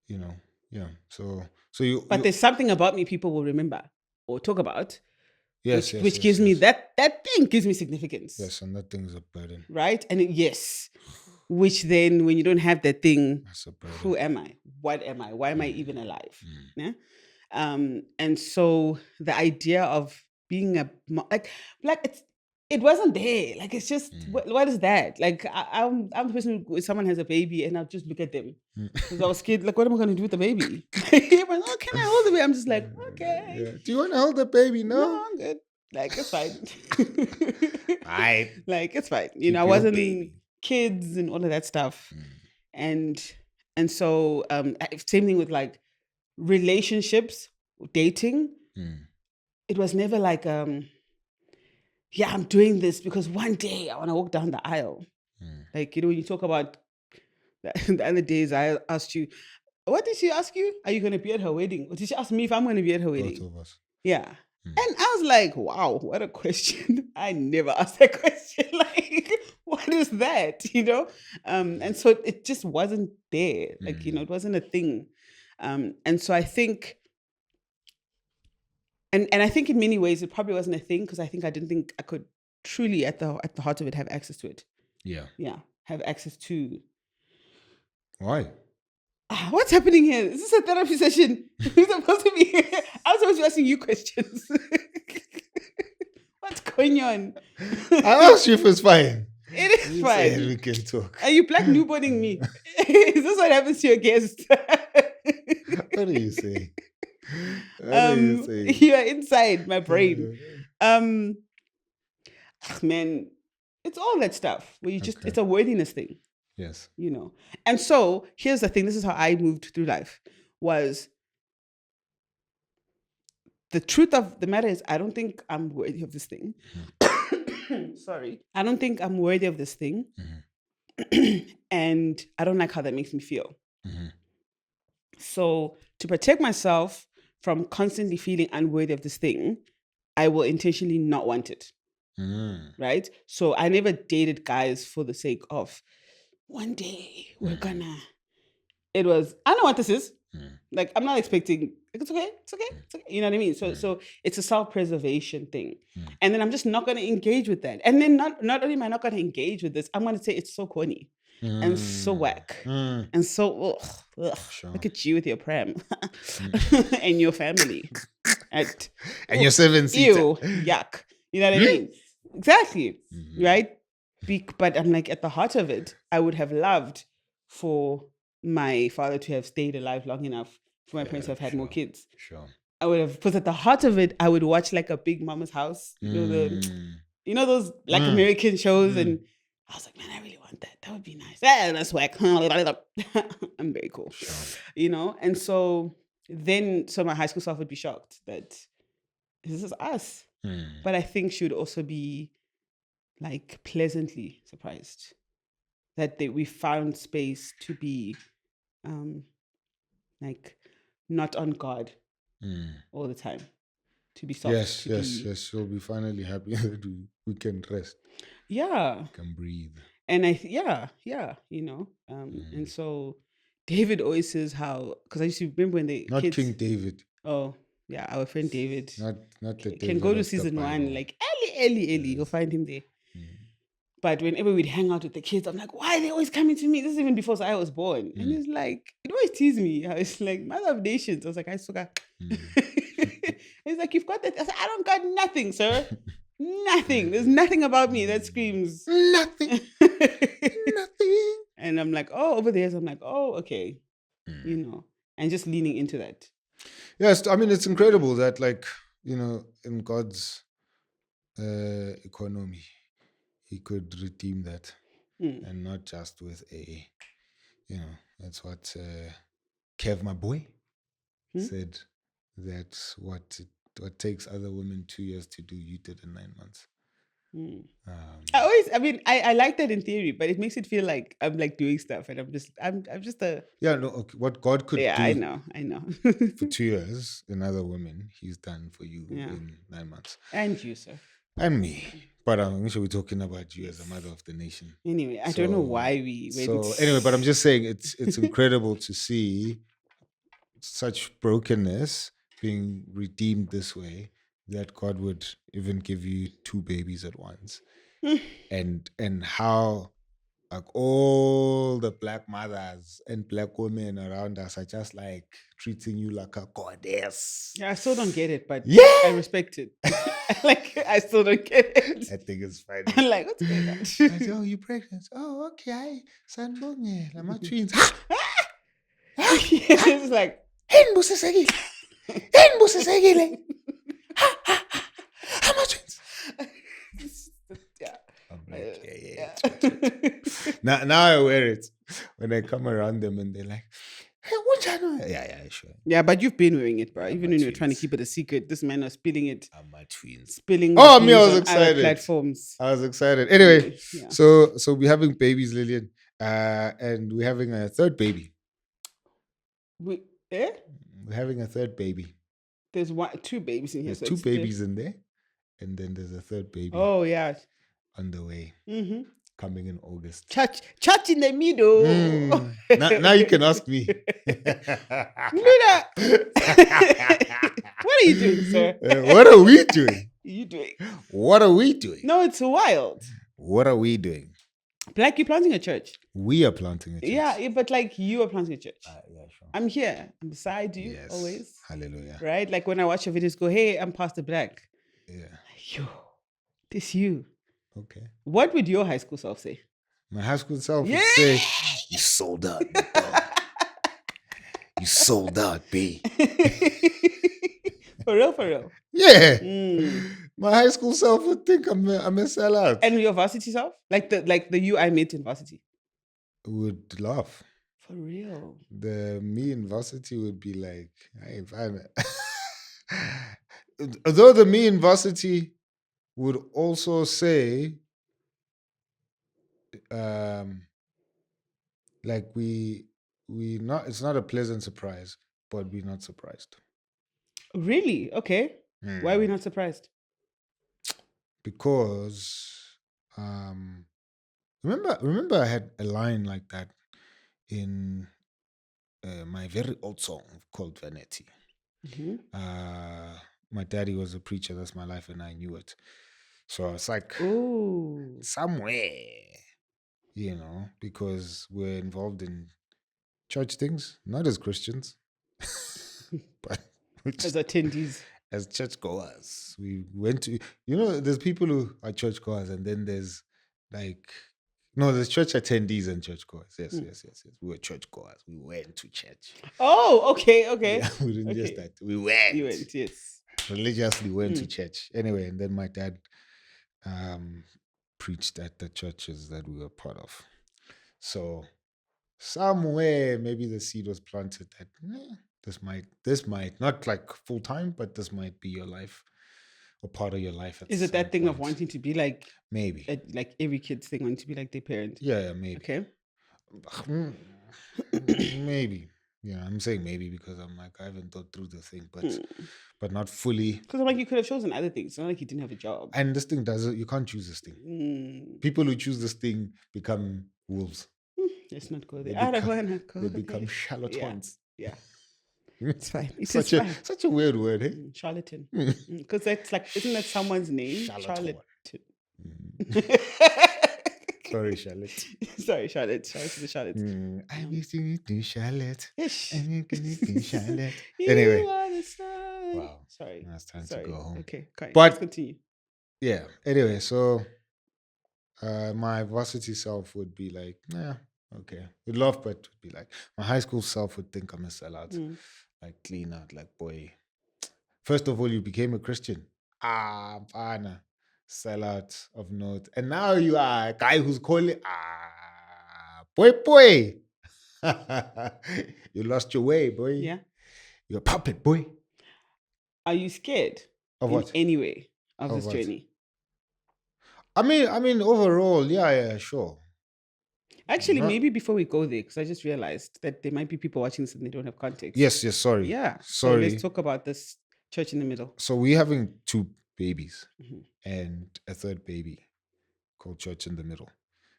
you know, yeah. So you. But there's something about me people will remember or talk about. Yes, which gives me that thing gives me significance. Yes, and that thing's a burden. Right? And which then when you don't have that thing, who am I? What am I? Why am I even alive? Yeah? And so the idea of being like it wasn't there. Like it's just what is that? Like I'm the person who, if someone has a baby and I'll just look at them because I was scared. Like what am I going to do with the baby? Everyone's, oh, can I hold the baby? I'm just like, okay. Yeah. Do you want to hold the baby? No, I'm good. Like it's fine. Right. Like it's fine. You know, I wasn't kids and all of that stuff, and so same thing with like relationships, dating. It was never like I'm doing this because one day I want to walk down the aisle. Like, you know, when you talk about the other days, I asked you, what did she ask you? Are you going to be at her wedding? Or did she ask me if I'm going to be at her wedding? Both of us. Yeah. And I was like, wow, what a question. I never asked that question. Like, what is that? You know? And so it just wasn't there. Like, you know, it wasn't a thing. And so I think, and I think in many ways, it probably wasn't a thing because I think I didn't think I could truly at the heart of it have access to it. Yeah. Yeah. Have access to. Why? What's happening here? Is this a therapy session? Who's supposed to be here? I'm supposed to be asking you questions. What's going on? I asked you if it's fine. It is fine. We can talk. Are you Blaque Nuboning me? Is this what happens to your guest? What are you saying? What are you saying? You're inside my brain. Man, it's all that stuff where you just, it's a worthiness thing. Yes. You know. And so here's the thing. This is how I moved through life. Was the truth of the matter is I don't think I'm worthy of this thing. Sorry. I don't think I'm worthy of this thing. And I don't like how that makes me feel. So to protect myself from constantly feeling unworthy of this thing, I will intentionally not want it. Right? So I never dated guys for the sake of one day we're gonna. It was, I know what this is. Like, I'm not expecting, it's okay. You know what I mean? So it's a self-preservation thing. And then I'm just not going to engage with that. And then not only am I not going to engage with this, I'm going to say it's so corny. and so whack. And so, look at you with your pram and your family. And your 7-seater. Ew, yuck. You know what I mean? Exactly. Right? But I'm like, at the heart of it, I would have loved for my father to have stayed alive long enough for my parents to have had more kids. Sure. I would have, because at the heart of it, I would watch like a Big Mama's House. You know those Black American shows, and I was like, man, I really want that. That would be nice. That's whack. I'm very cool. Sure. You know? And so my high school self would be shocked that this is us. But I think she would also be like pleasantly surprised that we found space to be like not on guard all the time, to be soft. Yes. She'll be finally happy that we can rest. Yeah. We can breathe. And you know. And so David always says how, because I used to remember when the Not kids. King David. Oh, yeah, our friend David. Not the David. Can go to season 1, like Ellie. You'll find him there. But whenever we'd hang out with the kids, I'm like, why are they always coming to me? This is even before I was born. And he's like, it always tease me. I was like, mother of nations. I was like, I suka. He's like, you've got that. I said, I don't got nothing, sir. Nothing. There's nothing about me that screams. Nothing. Nothing. And I'm like, oh, over there. So I'm like, oh, okay. You know, and just leaning into that. Yes, I mean, it's incredible that, like, you know, in God's economy, he could redeem that, and not just with a, you know, that's what Kev, my boy, said. That's what takes other women 2 years to do, you did in 9 months. I like that in theory, but it makes it feel like I'm like doing stuff, and I'm just a. Yeah, no, okay. What God could do. I know. For 2 years, in other women, he's done for you in 9 months. And you, sir. And me. But I'm sure we're talking about you as a mother of the nation. Anyway, I don't know why we went. So anyway, but I'm just saying it's incredible to see such brokenness being redeemed this way, that God would even give you 2 babies at once. and how, like, all the Black mothers and Black women around us are just like treating you like a goddess. Yeah, I still don't get it, but yeah, I respect it. I still don't get it. I think it's funny. I'm like, what's going on? I said, oh, you pregnant? Oh, okay. Sanbonge, my twins. It's like, I'm my twins. Yeah. I'm like, now I wear it when I come around them and they're like, hey, what channel? Yeah, sure. Yeah, but you've been wearing it, bro. Even when you were trying to keep it a secret, this man was spilling it. I'm my twins. Spilling. Oh, me, I was on other excited. platforms. I was excited. Anyway, Yeah. so we're having babies, Lillian, and we're having a third baby. We're having a third baby. There's 2 babies in here. There's 2 babies in there, and then there's a third baby. Oh yeah, on the way, coming in August. Church in the middle. Now you can ask me. What are you doing, sir? What are we doing? You doing? What are we doing? No, it's wild. What are we doing? Like, you're planting a church. We are planting a church. Yeah, but like, you are planting a church. Yeah, sure. I'm here. I'm beside you, always. Hallelujah. Right? Like, when I watch your videos, go, hey, I'm Pastor Blaque. Yeah. Yo, this you. Okay. What would your high school self say? My high school self would say, you sold out, you sold out, B. For real? Yeah. My high school self would think I'm a sellout. And your varsity self? Like the you I met in varsity? Would laugh. For real? The me in varsity would be like, hey, fine. Although the me in varsity would also say, like we not, it's not a pleasant surprise, but we're not surprised. Really? Okay. Why are we not surprised? Because remember I had a line like that in my very old song called Vanity. My daddy was a preacher, that's my life, and I knew it. So it's like, ooh, somewhere because we're involved in church things, not as Christians, but As attendees. as churchgoers. We went to, there's people who are churchgoers, and then there's like, no, there's church attendees and churchgoers. Yes, yes, yes, yes. We were churchgoers. We went to church. Oh, okay. Yeah, we didn't just that. We went. You went, yes. Religiously went to church. Anyway, and then my dad preached at the churches that we were part of. So somewhere maybe the seed was planted that this might not like full time, but this might be your life or part of your life. Is it that thing of wanting to be like maybe like every kid's thing, wanting to be like their parent? Yeah, maybe. Okay. Maybe. Yeah, I'm saying maybe because I'm like I haven't thought through the thing, but not fully. Because I'm like you could have chosen other things. It's not like you didn't have a job. And this thing does it. You can't choose this thing. People who choose this thing become wolves. Let's not go there. I don't want to go They become charlatans. Yeah. It's fine. It's such a weird word, eh? Charlatan. Because that's like, isn't that someone's name? Charlatan. Sorry, Charlotte. Sorry, Charlotte. Shout out to the Charlotte. I'm using it to Charlotte. Ish. I'm going to Charlotte. You Anyway. are the sun. Wow. Sorry. Now it's time to go home. Okay, But let's continue. Yeah. Anyway, so my varsity self would be like, yeah, okay. Would love, but would be like, my high school self would think I'm a sellout. Like clean out, like boy. First of all, you became a Christian. Fana. Sellout of note. And now you are a guy who's calling, boy. You lost your way, boy. Yeah. You're a puppet, boy. Are you scared of in what? any way of this what? journey? I mean, overall, yeah, sure. Actually, maybe before we go there, because I just realized that there might be people watching this and they don't have context. Yes, sorry. Yeah. Sorry. So let's talk about this church in the middle. So we're having 2 babies and a third baby called Church in the Middle.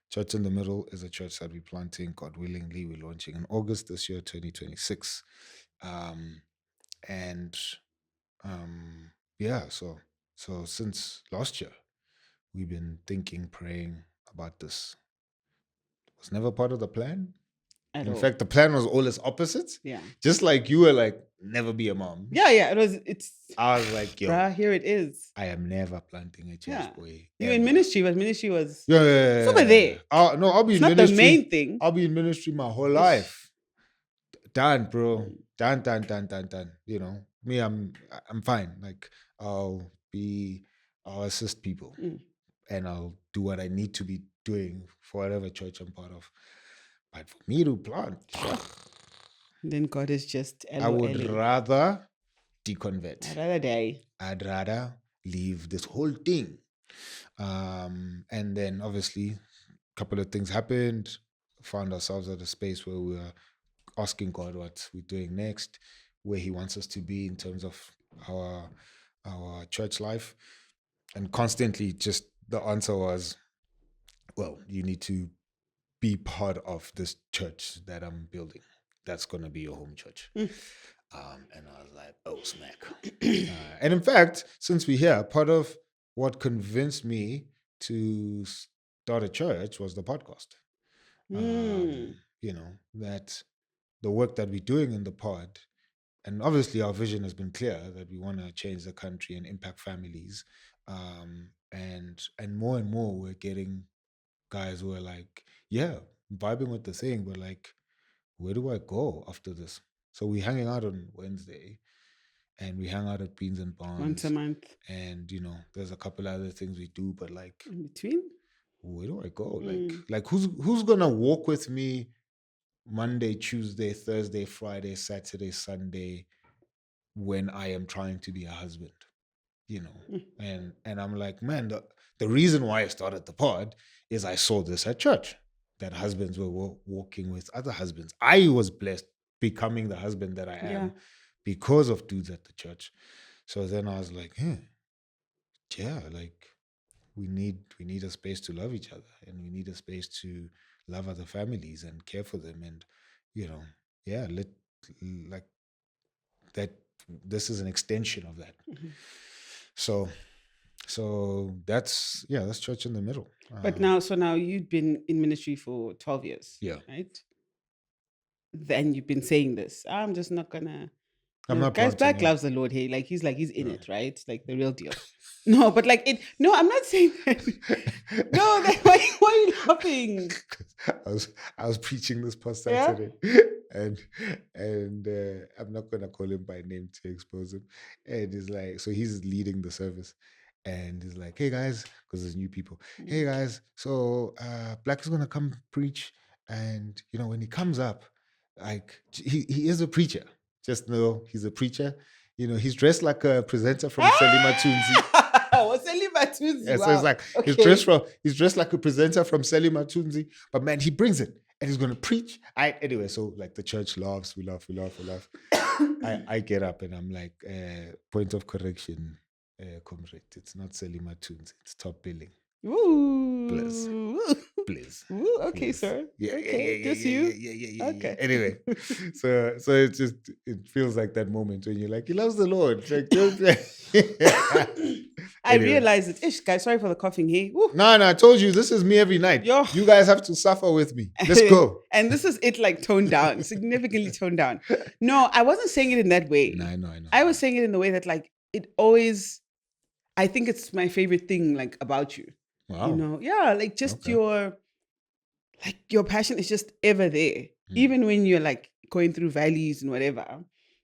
Church in the Middle is a church that we're planting, God willingly. We're launching in August this year, 2026. So since last year, we've been thinking, praying about this. It was never part of the plan. In fact, the plan was all its opposites. Yeah. Just like you were like, never be a mom. Yeah. I was like, yo. Bruh, here it is. I am never planting a church, boy. You're in ministry, but ministry was it's over there. No, I'll be it's in not ministry. The main thing. I'll be in ministry my whole life. Done, bro. Done. Me, I'm fine. Like I'll assist people and I'll do what I need to be doing for whatever church I'm part of. But for me to plant, then God is just I would rather deconvert. I'd rather die. I'd rather leave this whole thing. And then obviously a couple of things happened. Found ourselves at a space where we were asking God what we're doing next, where He wants us to be in terms of our church life. And constantly just the answer was, well, you need to be part of this church that I'm building. That's going to be your home church. And I was like, oh, smack. And in fact, since we're here, part of what convinced me to start a church was the podcast. That the work that we're doing in the pod, and obviously our vision has been clear that we want to change the country and impact families. And more and more we're getting guys who are like, yeah, vibing with the thing, but like, where do I go after this? So we're hanging out on Wednesday and we hang out at Beans and Barns once a month. And there's a couple other things we do, but like in between, where do I go? Like who's gonna walk with me Monday, Tuesday, Thursday, Friday, Saturday, Sunday when I am trying to be a husband? And I'm like, man, the reason why I started the pod is I saw this at church, that husbands were walking with other husbands. I was blessed becoming the husband that I am because of dudes at the church. So then I was like, like we need a space to love each other, and we need a space to love other families and care for them, and like that. This is an extension of that. So So that's church in the middle. But now you've been in ministry for 12 years, Yeah. right? Then you've been saying this. I'm just not gonna. I'm not Guys, planting. Black loves the Lord. Hey, like he's in it, right? Like the real deal. No, but like it. No, I'm not saying that. No, why are you laughing? I was preaching this past Yeah? Saturday, and I'm not gonna call him by name to expose him. And he's like, so he's leading the service, and he's like, "Hey guys," because there's new people. "Hey guys, so Black is gonna come preach, and when he comes up, like he is a preacher. Just know he's a preacher. He's dressed like a presenter from Selima Tunzi." What's Selima Tunzi? Yeah, Wow. so it's like Okay. he's dressed like a presenter from Selima Tunzi, but man, he brings it and he's gonna preach. Anyway, so like the church laughs, we laugh. I get up and I'm like, point of correction, comrade, it's not Selima Tunzi, it's top billing. Please. Ooh. Please. Ooh, okay, Please. sir. Yeah, Okay, yeah, just yeah, you. yeah. Okay. Anyway, so it feels like that moment when you're like, he loves the Lord. Like, don't. I Anyway. realized it. Ish, guys, sorry for the coughing here. Woo. No, I told you this is me every night. Yo. You guys have to suffer with me. Let's go. And this is it like toned down, significantly toned down. No, I wasn't saying it in that way. No, I know. I was saying it in the way that like it always, I think it's my favorite thing like about you. Wow. Yeah, like just your passion is just ever there. Even when you're like going through valleys and whatever,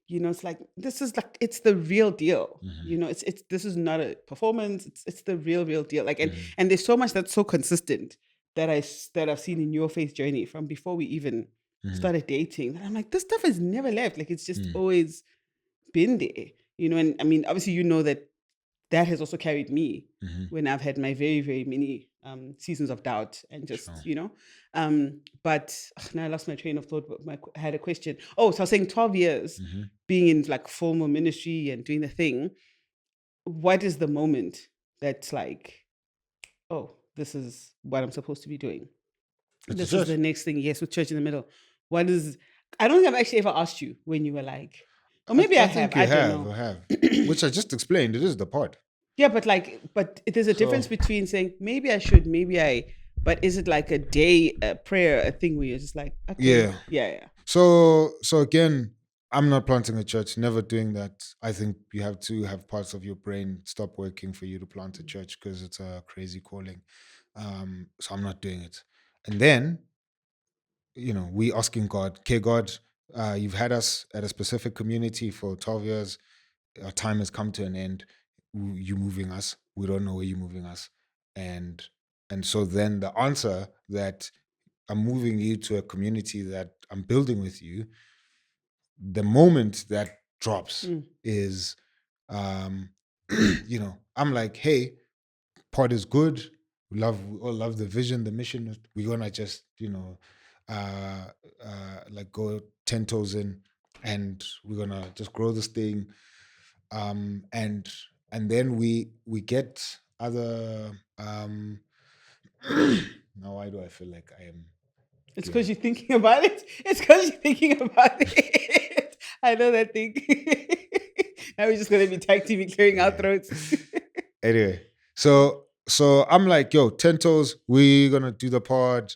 it's like this is like it's the real deal. It's this is not a performance. It's the real deal. Like and there's so much that's so consistent that I've seen in your faith journey from before we even started dating. And I'm like, this stuff has never left. Like it's just always been there. And I mean, obviously, that has also carried me when I've had my very, very many seasons of doubt and just, but now I lost my train of thought, but I had a question. Oh, so I was saying 12 years being in like formal ministry and doing the thing. What is the moment that's like, oh, this is what I'm supposed to be doing? This is the next thing. Yes, with church in the middle. I don't think I've actually ever asked you when you were like, or maybe I have. I don't know. I have. Which I just explained. It is the pod. Yeah, but there's a difference between saying maybe I should, but is it like a day, a prayer, a thing where you're just like, okay, yeah. So again, I'm not planting a church, never doing that. I think you have to have parts of your brain stop working for you to plant a church because it's a crazy calling. So I'm not doing it. And then, we asking God, okay, God, you've had us at a specific community for 12 years. Our time has come to an end. You moving us. We don't know where you're moving us. And so then the answer that I'm moving you to a community that I'm building with you, the moment that drops is, I'm like, hey, pod is good. We all love the vision, the mission. We're gonna just, like go 10 toes in, and we're gonna just grow this thing. And then we get other. Now, why do I feel like I am? It's because you're thinking about it. I know that thing. Now we're just gonna be tag teaming, clearing our throats. Anyway, so I'm like, yo, 10 toes, we're gonna do the pod,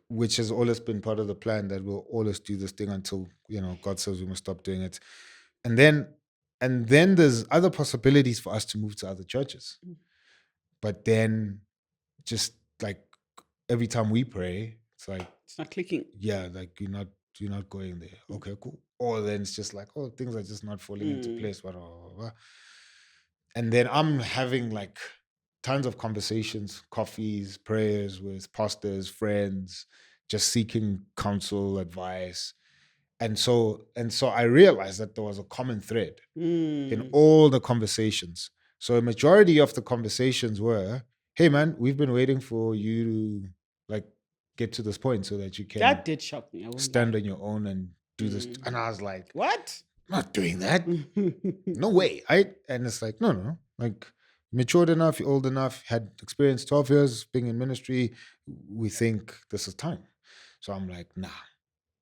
which has always been part of the plan that we'll always do this thing until God says we must stop doing it. And then there's other possibilities for us to move to other churches. But then just like every time we pray, it's like it's not clicking. Yeah, like you're not going there. Okay, cool. Or then it's just like, oh, things are just not falling into place. Blah, blah, blah, blah. And then I'm having like tons of conversations, coffees, prayers with pastors, friends, just seeking counsel, advice. And so I realized that there was a common thread in all the conversations. So a majority of the conversations were, hey man, we've been waiting for you to like get to this point so that you can That did shock me. stand on your own and do this. And I was like, what? I'm not doing that. No way. And it's like, no. Like matured enough, you're old enough, had experience 12 years being in ministry. We think this is time. So I'm like, nah.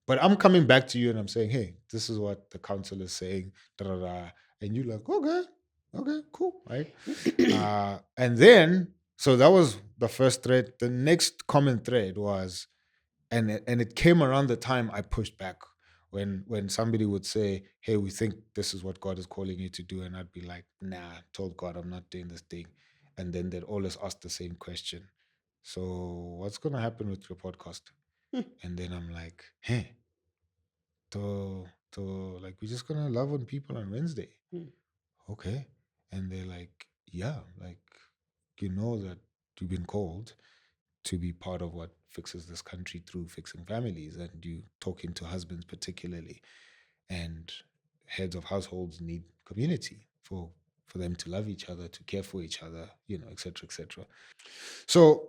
But I'm coming back to you and I'm saying, hey, this is what the council is saying. Da, da, da. And you're like, okay. Okay, cool, right? And then, so that was the first thread. The next common thread was, and it came around the time I pushed back when somebody would say, "Hey, we think this is what God is calling you to do," and I'd be like, "Nah, told God I'm not doing this thing," and then they'd always ask the same question. So, what's gonna happen with your podcast? And then I'm like, "Hey, to like we're just gonna love on people on Wednesday." Okay. And they're like, yeah, like, you know that you've been called to be part of what fixes this country through fixing families, and you talking to husbands particularly, and heads of households need community for them to love each other, to care for each other, et cetera, et cetera. So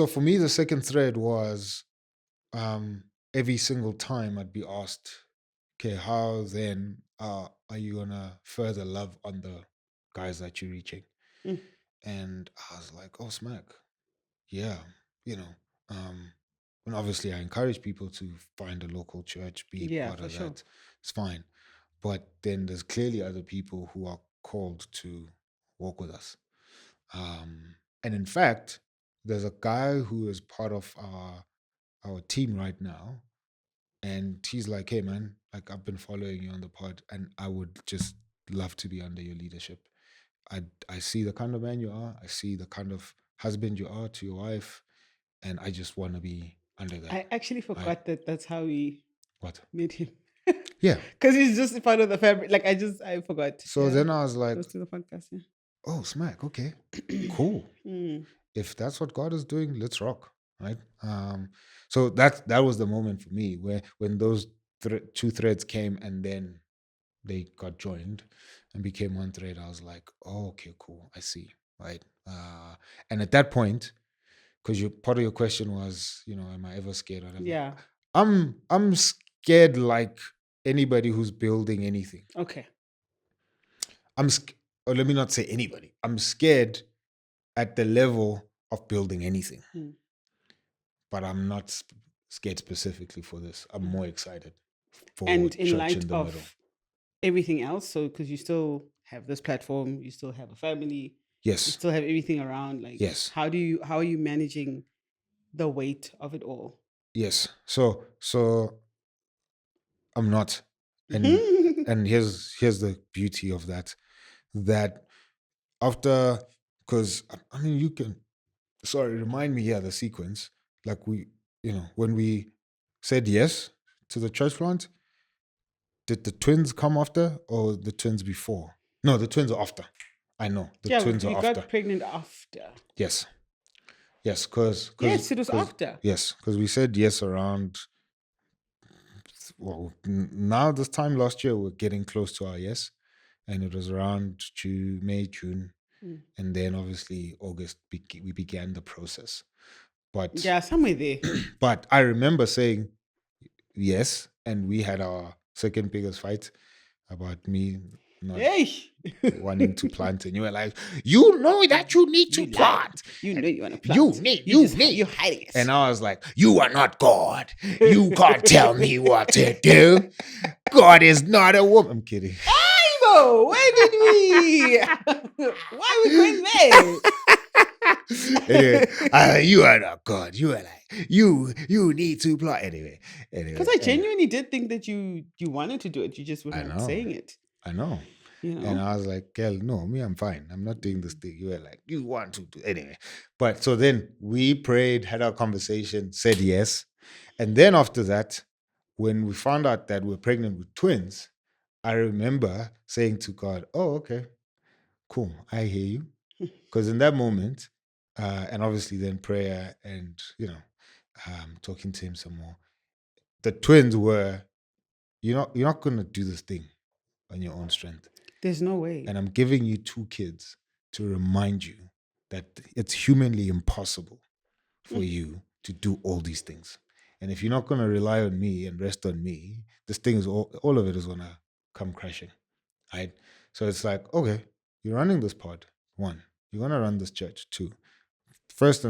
for me, the second thread was every single time I'd be asked, okay, how then are you gonna further love on the guys that you're reaching? And I was like, oh, smack. Yeah, you know. And obviously, I encourage people to find a local church, be Yeah, part for of sure. that. It's fine. But then there's clearly other people who are called to walk with us. And in fact, there's a guy who is part of our team right now, and he's like, hey man, like I've been following you on the pod, and I would just love to be under your leadership. I see the kind of man you are, I see the kind of husband you are to your wife, and I just want to be under that. I actually Right? forgot that that's how we What? met him. Yeah. Because he's just part of the family. Like I forgot. So then I was He like, goes to the podcast. oh smack, okay, cool. Mm. If that's what God is doing, let's rock. Right. So that was the moment for me where when those two threads came and then they got joined and became one thread. I was like, oh, okay, cool. I see. Right. And at that point, because part of your question was, am I ever scared or whatever? Yeah. I'm scared like anybody who's building anything. Okay. Or let me not say anybody. I'm scared at the level of building anything, but I'm not scared specifically for this. I'm more excited for And in church light in the of middle. everything else, so because you still have this platform, you still have a family, you Yes. still have everything around. Like, Yes. how are you managing the weight of it all? Yes. So I'm not. And here's the beauty of that. That after, because I mean you can remind me, the sequence. Like when we said yes to the church plant, did the twins come after or the twins before? No, the twins are after. I know. The twins are you after. got pregnant after. Yes. Yes, because Yes, it was after. Yes, because we said yes around. Well, now this time last year we're getting close to our yes, and it was around May, June, and then obviously August we began the process. But Yeah, somewhere there. but I remember saying yes, and we had our second biggest fight about me not Hey, wanting to plant, and you were like, you know that you need to plant. You know you want to plant. You're hiding it. And I was like, you are not God. You can't tell me what to do. God is not a woman. I'm kidding. Ivo, where did we? Why are we going there? Anyway, you are not God. You are like, you need to plant. Anyway. Because I genuinely did think that you wanted to do it. You just were I not know. saying it. I know. And I was like, girl, no, me, I'm fine. I'm not doing this thing. You were like, you want to do anyway. But so then we prayed, had our conversation, said yes. And then after that, when we found out that we're pregnant with twins, I remember saying to God, oh, okay, cool. I hear you. Because in that moment, and obviously then prayer and, talking to him some more, the twins were, you're not going to do this thing on your own strength. There's no way. And I'm giving you two kids to remind you that it's humanly impossible for you to do all these things. And if you're not going to rely on me and rest on me, this thing is all of it is going to come crashing. Right? So it's like, okay, you're running this pod. One, you're going to run this church. Two, first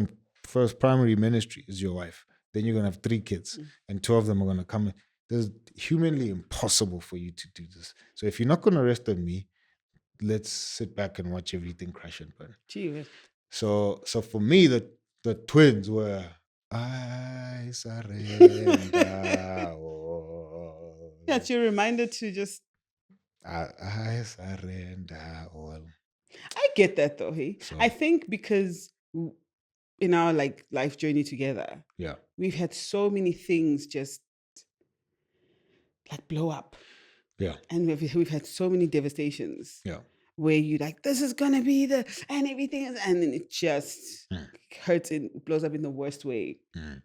primary ministry is your wife. Then you're going to have 3 kids and 2 of them are going to come. It's humanly impossible for you to do this. So if you're not going to rest on me, let's sit back and watch everything crash and burn. Gee, So for me, the twins were I surrender all. yeah, it's your reminder to just. I surrender all. I get that though. Hey, So I think because in our like life journey together, yeah, we've had so many things just like blow up, yeah, and we've had so many devastations. yeah. Where you like, this is gonna be the and everything is, and then it just hurts and blows up in the worst way,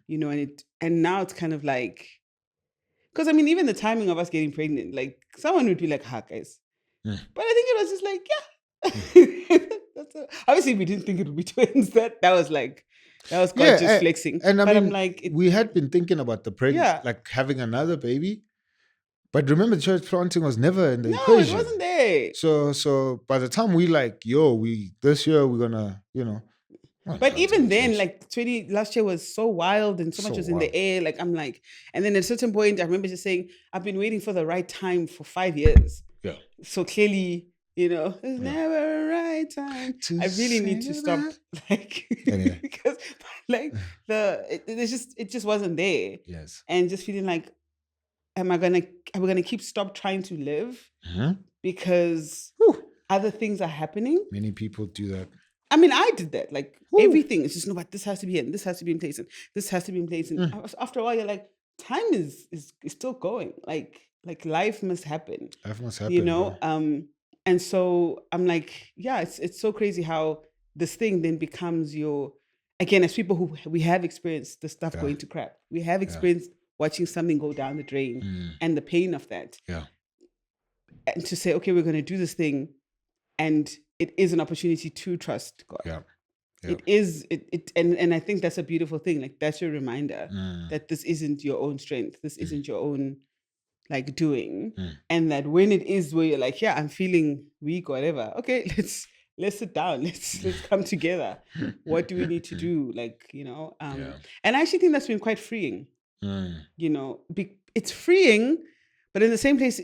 you know. And now it's kind of like, because I mean, even the timing of us getting pregnant, like someone would be like, "Ha, guys," but I think it was just like, yeah. Obviously, we didn't think it would be twins. That was like, that was God just flexing. And I but mean, I'm like, we had been thinking about the pregnancy, like having another baby. But remember, church planting was never in the equation. No, it wasn't there. So by the time we like, this year we're gonna, But even then, like last year was so wild and so much was in the air. Like I'm like, and then at a certain point, I remember just saying, I've been waiting for the right time for 5 years. Yeah. So clearly, there's never a right time. I really need to stop, like, because like it just wasn't there. Yes. And just feeling like, are we gonna stop trying to live because other things are happening? Many people do that. I mean, I did that. Like everything is just no, but this has to be in, this has to be in place, and this has to be in place. And after a while, you're like, time is still going. Like life must happen. Life must happen. And so I'm like, yeah, it's so crazy how this thing then becomes your, again, as people who we have experienced the stuff going to crap. We have experienced watching something go down the drain and the pain of that. Yeah. And to say, okay, we're going to do this thing, and it is an opportunity to trust God. Yeah. It is, and I think that's a beautiful thing. Like that's your reminder that this isn't your own strength. This isn't your own like doing. And that when it is where you're like, yeah, I'm feeling weak or whatever. Okay, let's sit down. Let's come together. What do we need to do? Like, and I actually think that's been quite freeing. It's freeing, but in the same place,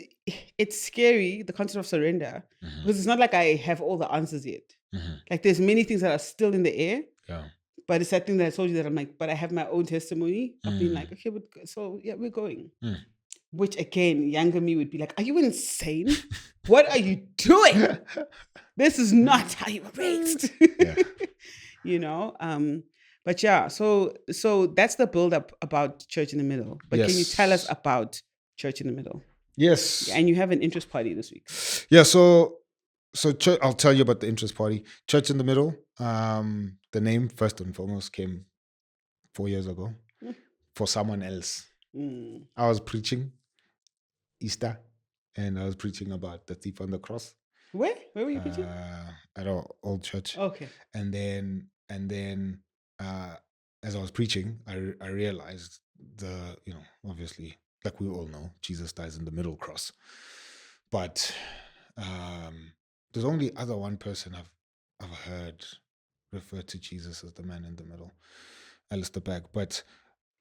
it's scary, the concept of surrender, because it's not like I have all the answers yet. Like there's many things that are still in the air. Yeah. But it's that thing that I told you that I'm like, but I have my own testimony of being like, okay, so yeah, we're going. Which again, younger me would be like, are you insane? What are you doing? This is not how you were raised. But yeah, so that's the build up about Church in the Middle. But can you tell us about Church in the Middle? Yes. And you have an interest party this week. Yeah, so church, I'll tell you about the interest party. Church in the Middle. The name first and foremost came 4 years ago for someone else. I was preaching Easter, and I was preaching about the thief on the cross. Where were you preaching? At our old church. Okay. And then as I was preaching, I realized obviously, like we all know, Jesus dies in the middle cross. But there's only one person I've heard refer to Jesus as the man in the middle, Alistair Begg. But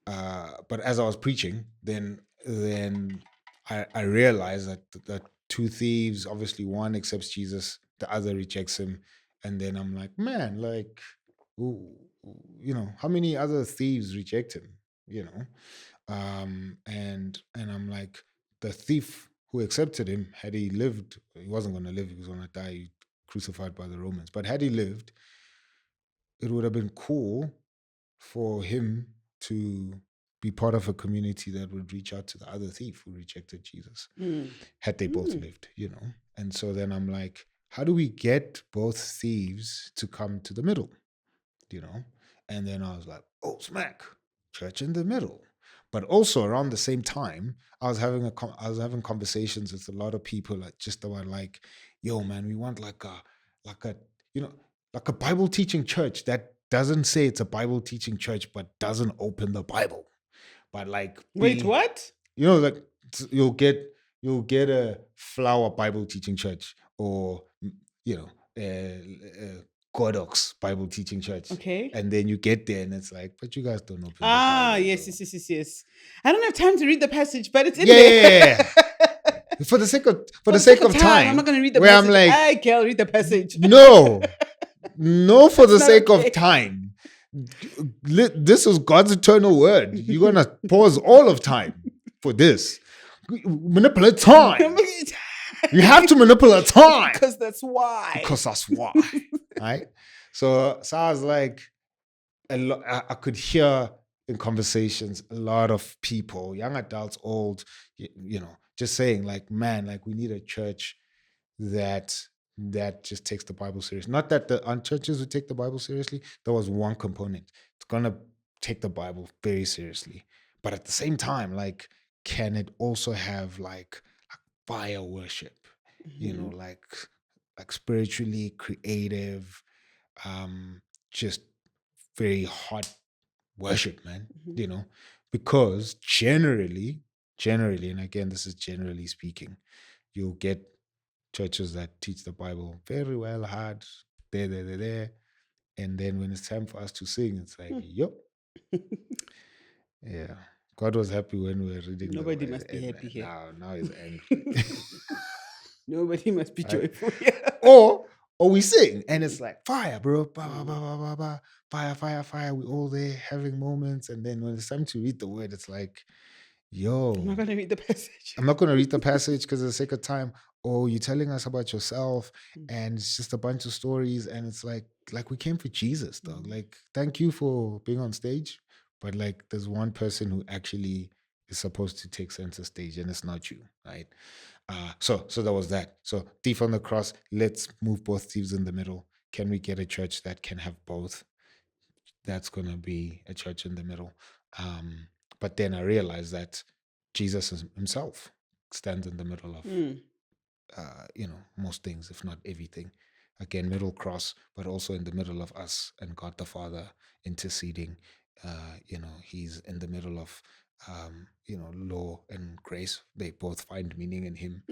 as I was preaching, then I realized that two thieves, obviously one accepts Jesus, the other rejects him, and then I'm like, man, like, how many other thieves reject him? And I'm like, the thief who accepted him, had he lived, he wasn't going to live, he was going to die crucified by the Romans. But had he lived, it would have been cool for him to be part of a community that would reach out to the other thief who rejected Jesus, had they both lived, And so then I'm like, how do we get both thieves to come to the middle, And then I was like, oh, smack, Church in the Middle. But also around the same time, I was having conversations with a lot of people just about like, yo, man, we want like a Bible teaching church that doesn't say it's a Bible teaching church, but doesn't open the Bible. But like, wait, what? Like you'll get a flower Bible teaching church, or Godox Bible teaching church. Okay. And then you get there and it's like, but you guys don't open the Bible. Yes. I don't have time to read the passage, but it's in there. Yeah. For the sake of time, I'm not going to read the where passage. I'm like, Hey, girl, read the passage. no, for the not sake okay. of time. This is God's eternal word. You're gonna pause all of time for this. Manipulate time. You have to manipulate time because that's why. Because that's why, right? So I was like, I could hear in conversations a lot of people, young adults, old, just saying like, man, like we need a church that just takes the Bible serious. Not that the churches would take the Bible seriously. That was one component. It's gonna take the Bible very seriously, but at the same time, like, can it also have like fire worship? Like spiritually creative, just very hot worship, man. Because generally, and again, this is generally speaking, you'll get churches that teach the Bible very well, hard, there. And then when it's time for us to sing, it's like, yup. Yeah. God was happy when we were reading. Nobody must be happy here. Now he's angry. Nobody must be Right. joyful here. Or we sing and it's like fire, bro. Bah, bah, bah, bah, bah, bah. Fire. We all there having moments. And then when it's time to read the word, it's like, yo, I'm not going to read the passage. I'm not going to read the passage because of the sake of time. Or you're telling us about yourself and it's just a bunch of stories. And it's like we came for Jesus, dog. Like, thank you for being on stage. But like, there's one person who actually is supposed to take center stage and it's not you, right? So that was that. So thief on the cross, let's move both thieves in the middle. Can we get a church that can have both? That's going to be a church in the middle. But then I realized that Jesus himself stands in the middle of, most things, if not everything. Again, middle cross, but also in the middle of us and God the Father interceding. He's in the middle of, law and grace. They both find meaning in him.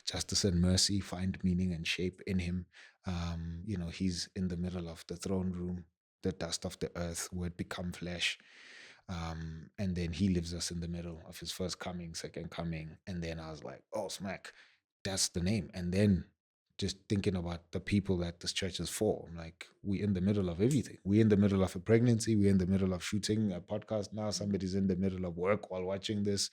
Justice and mercy find meaning and shape in him. He's in the middle of the throne room, the dust of the earth, word become flesh. And then he lives us in the middle of his first coming, second coming. And then I was like, oh, smack, that's the name. And then just thinking about the people that this church is for, I'm like, we're in the middle of everything. We're in the middle of a pregnancy. We're in the middle of shooting a podcast now. Somebody's in the middle of work while watching this.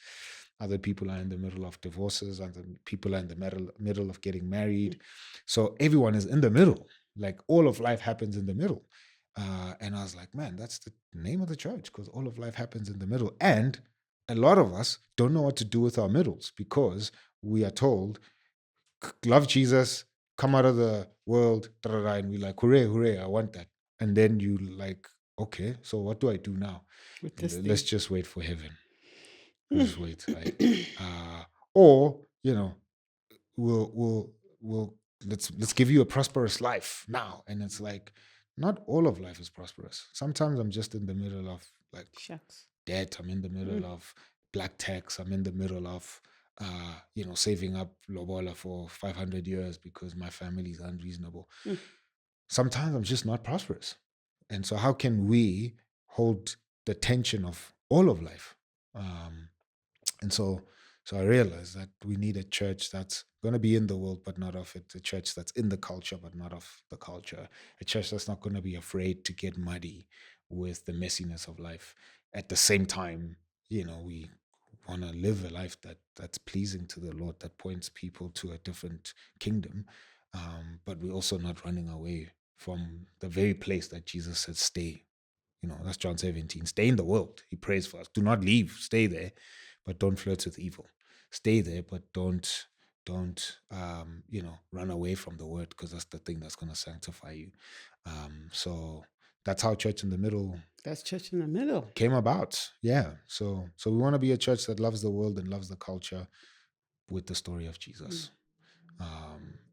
Other people are in the middle of divorces. Other people are in the middle of getting married. So everyone is in the middle. Like, all of life happens in the middle. And I was like, man, that's the name of the church, because all of life happens in the middle. And a lot of us don't know what to do with our middles, because we are told, love Jesus, come out of the world, and we're like, hooray, I want that. And then you like, okay, so what do I do now? Let's just wait for heaven. Let's wait, right? Or, we'll let's give you a prosperous life now. And it's like, not all of life is prosperous. Sometimes I'm just in the middle of like debt. I'm in the middle of black tax. I'm in the middle of saving up lobola for 500 years because my family is unreasonable. Sometimes I'm just not prosperous. And so how can we hold the tension of all of life? And so I realized that we need a church that's going to be in the world, but not of it. A church that's in the culture, but not of the culture. A church that's not going to be afraid to get muddy with the messiness of life. At the same time, we want to live a life that's pleasing to the Lord, that points people to a different kingdom. But we're also not running away from the very place that Jesus said, stay. That's John 17. Stay in the world. He prays for us. Do not leave. Stay there, but don't flirt with evil. Stay there, but don't run away from the word, because that's the thing that's going to sanctify you. So that's how Church in the Middle. That's Church in the Middle came about. Yeah. So we want to be a church that loves the world and loves the culture with the story of Jesus.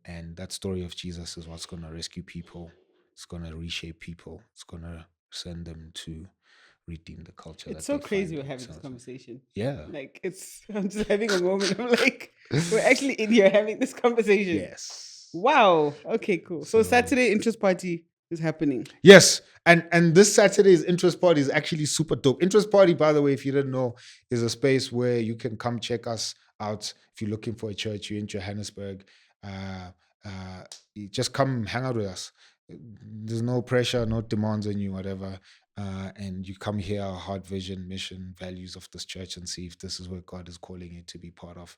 And that story of Jesus is what's going to rescue people. It's going to reshape people. It's going to send them to redeem the culture. It's so crazy we're having this conversation. Yeah. Like, I'm just having a moment. I'm like, we're actually in here having this conversation. Yes. Wow. Okay, cool. So Saturday interest party is happening. Yes. And this Saturday's interest party is actually super dope. Interest party, by the way, if you didn't know, is a space where you can come check us out. If you're looking for a church, you're in Johannesburg, you just come hang out with us. There's no pressure, no demands on you, whatever. And you come hear our heart, vision, mission, values of this church and see if this is where God is calling you to be part of.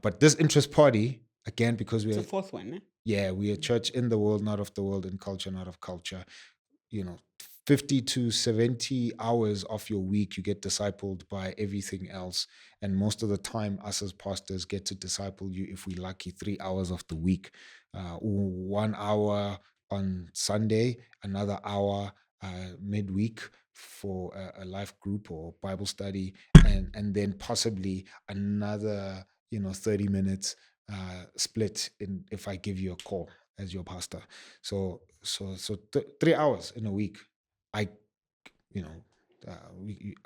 But this interest party, again, because It's we're the fourth one, eh? yeah, we're a church in the world, not of the world, in culture, not of culture. 50 to 70 hours of your week, you get discipled by everything else. And most of the time, us as pastors get to disciple you, if we're lucky, 3 hours of the week. 1 hour on Sunday, another hour midweek for a life group or Bible study, and then possibly another 30 minutes split in if I give you a call as your pastor. So 3 hours in a week, I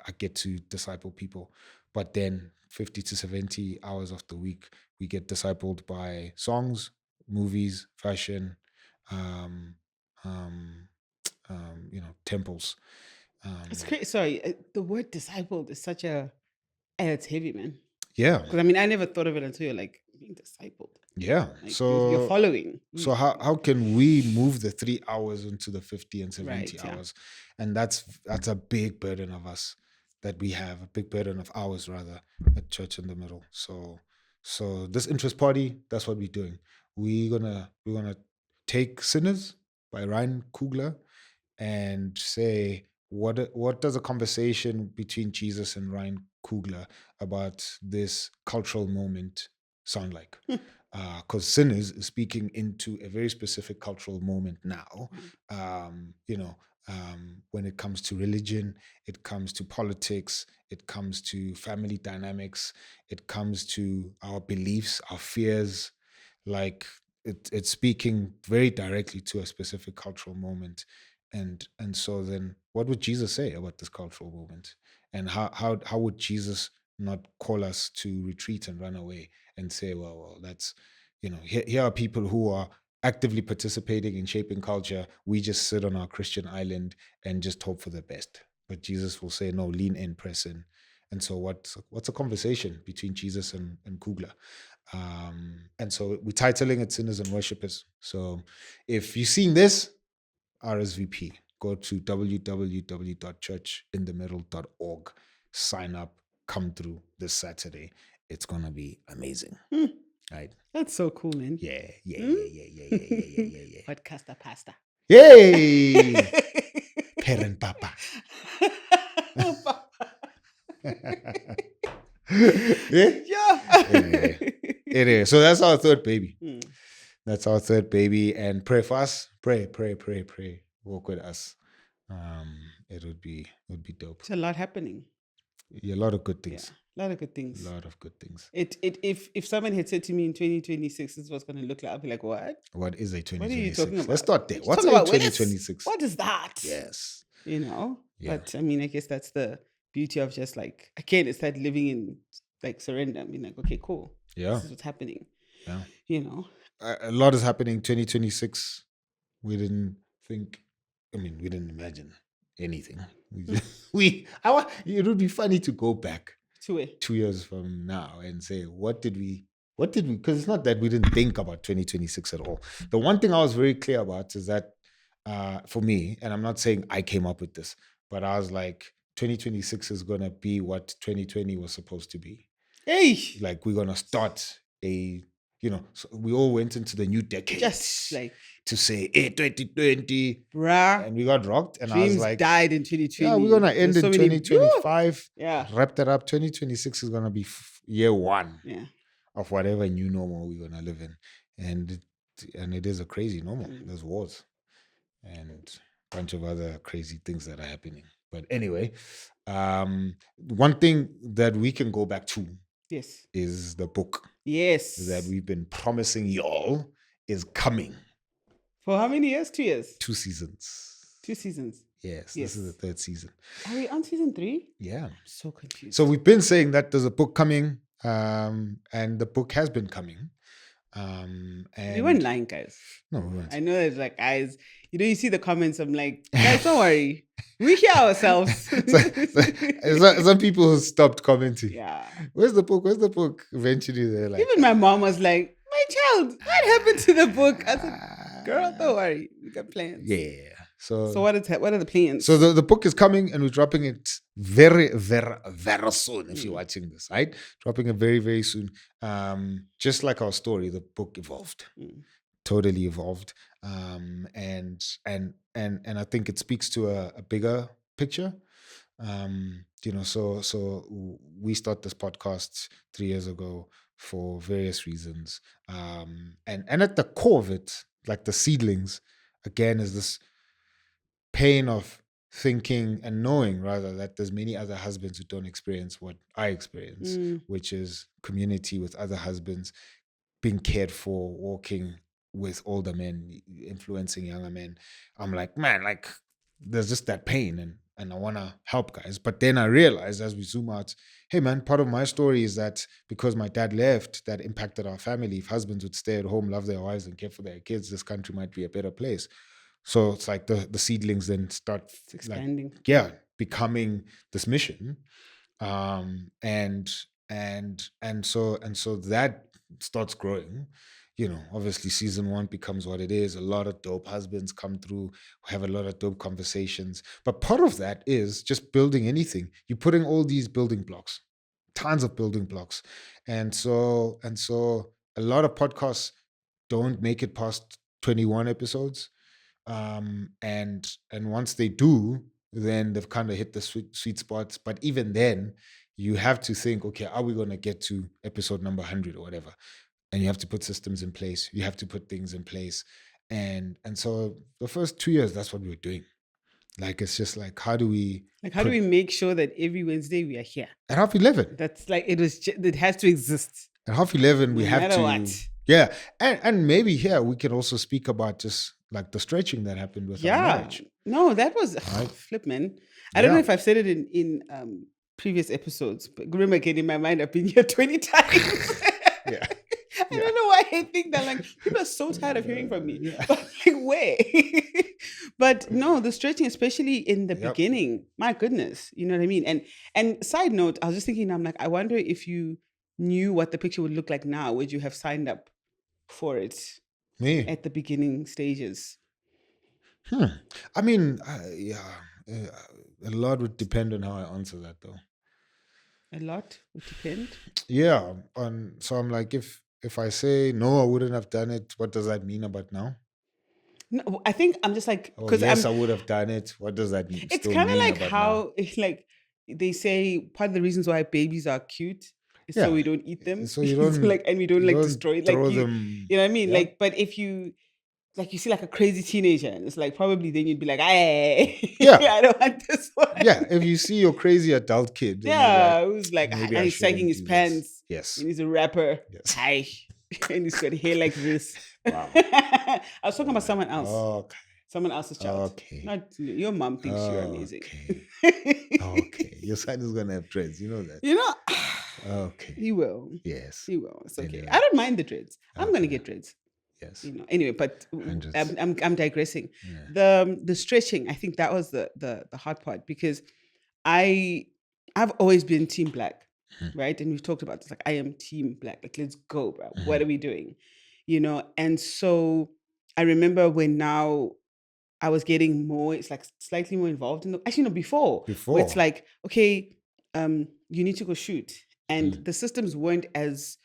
I get to disciple people. But then 50 to 70 hours of the week, we get discipled by songs, movies, fashion, um, um, temples. It's crazy. Sorry, the word discipled is such a, it's heavy, man. Yeah. Because I mean, I never thought of it until you're like being discipled. Yeah. Like So you're following. So how can we move the 3 hours into the 50 and 70 Right, yeah. hours? And that's a big burden of us that we have, a big burden of ours rather, at Church in the Middle. So this interest party, that's what we're doing. We're gonna take Sinners by Ryan Coogler and say, what does a conversation between Jesus and Ryan Coogler about this cultural moment sound like? Because Sinners is speaking into a very specific cultural moment now. When it comes to religion, it comes to politics, it comes to family dynamics, it comes to our beliefs, our fears. Like it's speaking very directly to a specific cultural moment. And so then what would Jesus say about this cultural moment? And how would Jesus not call us to retreat and run away and say, well, that's, here are people who are actively participating in shaping culture. We just sit on our Christian island and just hope for the best. But Jesus will say, no, lean in, press in. And so what's a conversation between Jesus and Kugler? And so we're titling it Sinners and Worshippers. So if you've seen this, RSVP, go to www.churchinthemiddle.org, sign up, come through this Saturday. It's going to be amazing. Right. That's so cool, man. Yeah. Podcaster pasta. Yay! Parent Papa. Yeah. It is. So that's our third baby. That's our third baby. And pray for us. Pray. Walk with us. It would be dope. It's a lot happening. Yeah, a lot of good things. Yeah, a lot of good things. If someone had said to me in 2026 this is what's going to look like, I'd be like, what? What is a 2026? What are you talking about? Let's start there. What's a 2026? What is that? Yes. Yeah. But I mean, I guess that's the beauty of just like, again, it's that living in like surrender. I mean, like, okay, cool. Yeah. This is what's happening. Yeah. A lot is happening. 2026. We didn't imagine anything. It would be funny to go back 2 years from now and say, what did we, because it's not that we didn't think about 2026 at all. The one thing I was very clear about is that for me, and I'm not saying I came up with this, but I was like, 2026 is going to be what 2020 was supposed to be. Hey! Like, we're going to start so we all went into the new decade just like to say, hey, 2020. Bruh. And we got rocked. And dreams I was like, died in 2020. yeah, we're going to end in 2025. Yeah. Wrap that up. 2026 is going to be year one of whatever new normal we're going to live in. And it is a crazy normal. There's wars and a bunch of other crazy things that are happening. But anyway, one thing that we can go back to is the book. Yes. That we've been promising y'all is coming. For how many years? 2 years? 2 seasons. 2 seasons. Yes, this is the 3rd season. Are we on season 3? Yeah. I'm so confused. So we've been saying that there's a book coming, and the book has been coming. And we weren't lying, guys. No, we weren't. I know there's like guys, you see the comments, I'm like, guys, don't worry. We hear ourselves. Some people who stopped commenting. Yeah. Where's the book? Where's the book? Eventually, they're like, Even my mom was like, my child, what happened to the book? I said, girl, don't worry. We got plans. yeah. So what are the plans? So the book is coming and we're dropping it very, very, very soon if you're watching this, right? Dropping it very, very soon. Just like our story, the book evolved. Totally evolved. And I think it speaks to a bigger picture. So we started this podcast 3 years ago for various reasons. And at the core of it, like the seedlings, again, is this pain of thinking and knowing rather that there's many other husbands who don't experience what I experience, which is community with other husbands, being cared for, walking with older men, influencing younger men. I'm like, man, like there's just that pain and I want to help guys. But then I realized as we zoom out, hey man, part of my story is that because my dad left, that impacted our family. If husbands would stay at home, love their wives and care for their kids, this country might be a better place. So it's like the seedlings then start expanding. Becoming this mission. And so that starts growing. Obviously season 1 becomes what it is. A lot of dope husbands come through, have a lot of dope conversations. But part of that is just building anything. You're putting all these building blocks, tons of building blocks. And so a lot of podcasts don't make it past 21 episodes. And once they do, then they've kind of hit the sweet spots. But even then, you have to think, okay, are we going to get to episode number 100 or whatever? And you have to put systems in place. You have to put things in place. And so the first 2 years, that's what we were doing. Like, it's just like, how do we make sure that every Wednesday we are here? At 11:30. That's like, it has to exist. At 11:30, we have to. What. Yeah. And maybe here we can also speak about just like the stretching that happened with our marriage. No, that was flip, man. I don't know if I've said it in previous episodes, but remember, again, in my mind, I've been here 20 times. Yeah. I don't know why I think that, like, people are so tired of hearing from me. Yeah. But like, where? But no, the stretching, especially in the beginning, my goodness, you know what I mean? And side note, I was just thinking, I'm like, I wonder if you knew what the picture would look like now, would you have signed up for it? Me? At the beginning stages? I mean, a lot would depend on how I answer that, though. A lot would depend? Yeah. So I'm like, if I say, no, I wouldn't have done it, what does that mean about now? No, I think I'm just like... yes, I would have done it. What does that mean? It's kind of like how, like, they say part of the reasons why babies are cute is so we don't eat them. So you don't... and we don't destroy them. Throw them... You know what I mean? Yep. Like, but if you... Like, you see like a crazy teenager, and it's like, probably then you'd be like, hey, I don't want this one. Yeah, if you see your crazy adult kid. Who's like, he's sagging his pants. Yes. And he's a rapper. Yes. Hi. And he's got hair like this. Wow. I was talking about someone else. Okay. Someone else's child. Okay. Not your mom thinks you're amazing. Okay. Your son is going to have dreads. You know that. You know? Okay. He will. Yes. He will. It's okay. Anyway. I don't mind the dreads. I'm going to get dreads. Yes. You know. Anyway, but I'm digressing. Yeah. The stretching, I think that was the hard part, because I've always been Team Black, right? And we've talked about this. Like, I am Team Black. Like, let's go, bro. What are we doing? You know. And so I remember when now I was getting more. It's like slightly more involved in actually no before. Where it's like, okay, you need to go shoot, and the systems weren't as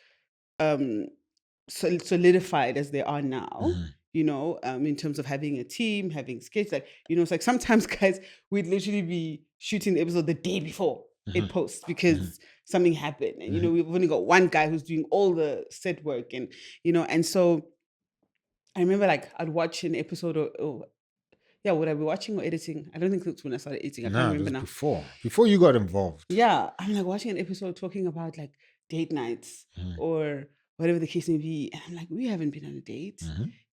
solidified as they are now, you know, in terms of having a team, having skits. Like, you know, it's like sometimes guys, we'd literally be shooting the episode the day before it posts because something happened. And, you know, we've only got one guy who's doing all the set work, and, you know, and so I remember like I'd watch an episode would I be watching or editing? I don't think it's when I started editing. I can't remember now. Before you got involved. Yeah. I'm like watching an episode talking about like date nights or whatever the case may be. And I'm like, we haven't been on a date,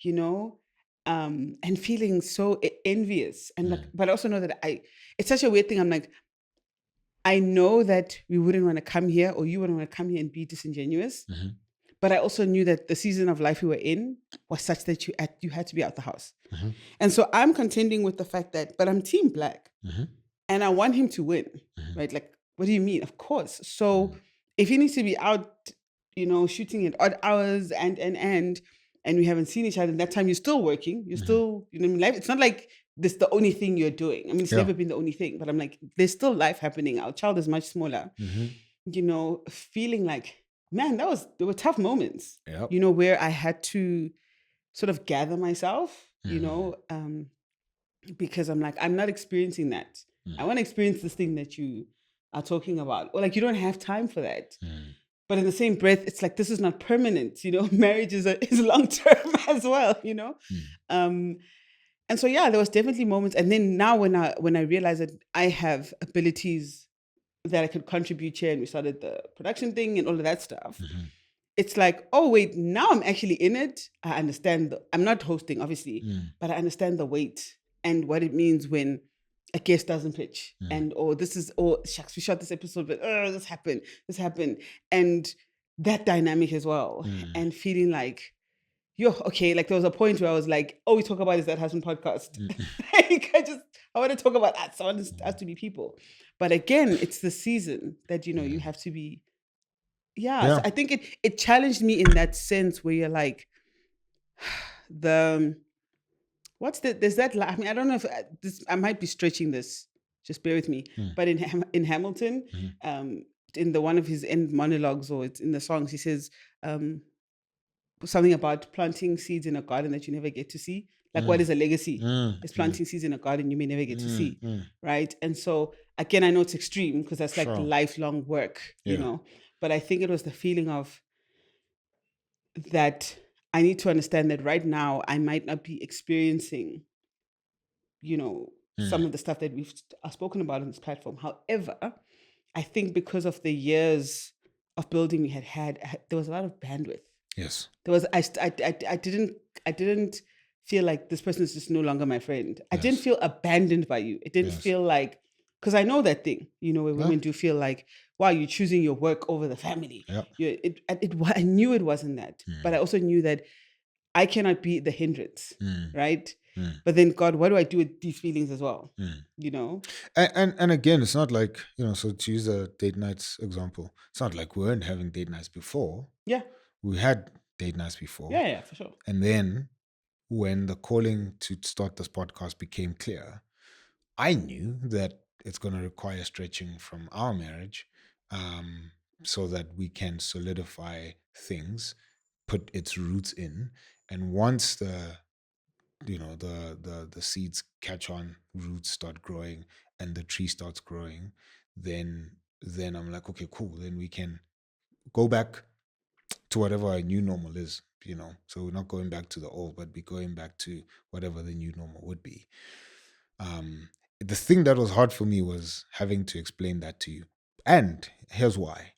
you know, and feeling so envious. And like, but I also know that it's such a weird thing. I'm like, I know that we wouldn't want to come here, or you wouldn't want to come here and be disingenuous. But I also knew that the season of life we were in was such that you had to be out the house. And so I'm contending with the fact that, but I'm Team Black. And I want him to win, right? Like, what do you mean? Of course. So if he needs to be out, shooting at odd hours and we haven't seen each other in that time, you're still working. You're still, life. It's not like this is the only thing you're doing. I mean, it's never been the only thing, but I'm like, there's still life happening. Our child is much smaller, feeling like, man, there were tough moments, where I had to sort of gather myself, because I'm like, I'm not experiencing that. I want to experience this thing that you are talking about. Or like, you don't have time for that. But in the same breath, it's like, this is not permanent. Marriage is long-term as well, And so, there was definitely moments. And then now when I realized that I have abilities that I could contribute here, and we started the production thing and all of that stuff, it's like, oh, wait, now I'm actually in it. I understand. I'm not hosting, obviously, but I understand the weight and what it means when a guest doesn't pitch shucks, we shot this episode, but this happened. And that dynamic as well. And feeling like, okay, like there was a point where I was like, we talk about is That Husband podcast. Like, I want to talk about us. I want us to be people. But again, it's the season that, you have to be. So I think it challenged me in that sense where you're like, there's that, I mean, I don't know if I might be stretching this, just bear with me. But in Hamilton, in one of his end monologues, or it's in the songs, he says something about planting seeds in a garden that you never get to see. Like, what is a legacy? It's planting seeds in a garden you may never get to see, right? And so, again, I know it's extreme because that's like lifelong work, but I think it was the feeling of that I need to understand that right now I might not be experiencing, some of the stuff that we've spoken about on this platform. However, I think because of the years of building we had, there was a lot of bandwidth. Yes. There was, I didn't feel like this person is just no longer my friend. I didn't feel abandoned by you. It didn't feel like, because I know that thing, where women do feel like, wow, you're choosing your work over the family. I knew it wasn't that, but I also knew that I cannot be the hindrance, right? But then, God, what do I do with these feelings as well? And again, it's not like, so to use a date nights example, it's not like we weren't having date nights before. Yeah. We had date nights before. Yeah, for sure. And then when the calling to start this podcast became clear, I knew that it's going to require stretching from our marriage, so that we can solidify things, put its roots in. And once the seeds catch on, roots start growing, and the tree starts growing, then I'm like, okay, cool. Then we can go back to whatever our new normal is, So we're not going back to the old, but we're going back to whatever the new normal would be. The thing that was hard for me was having to explain that to you. And here's why.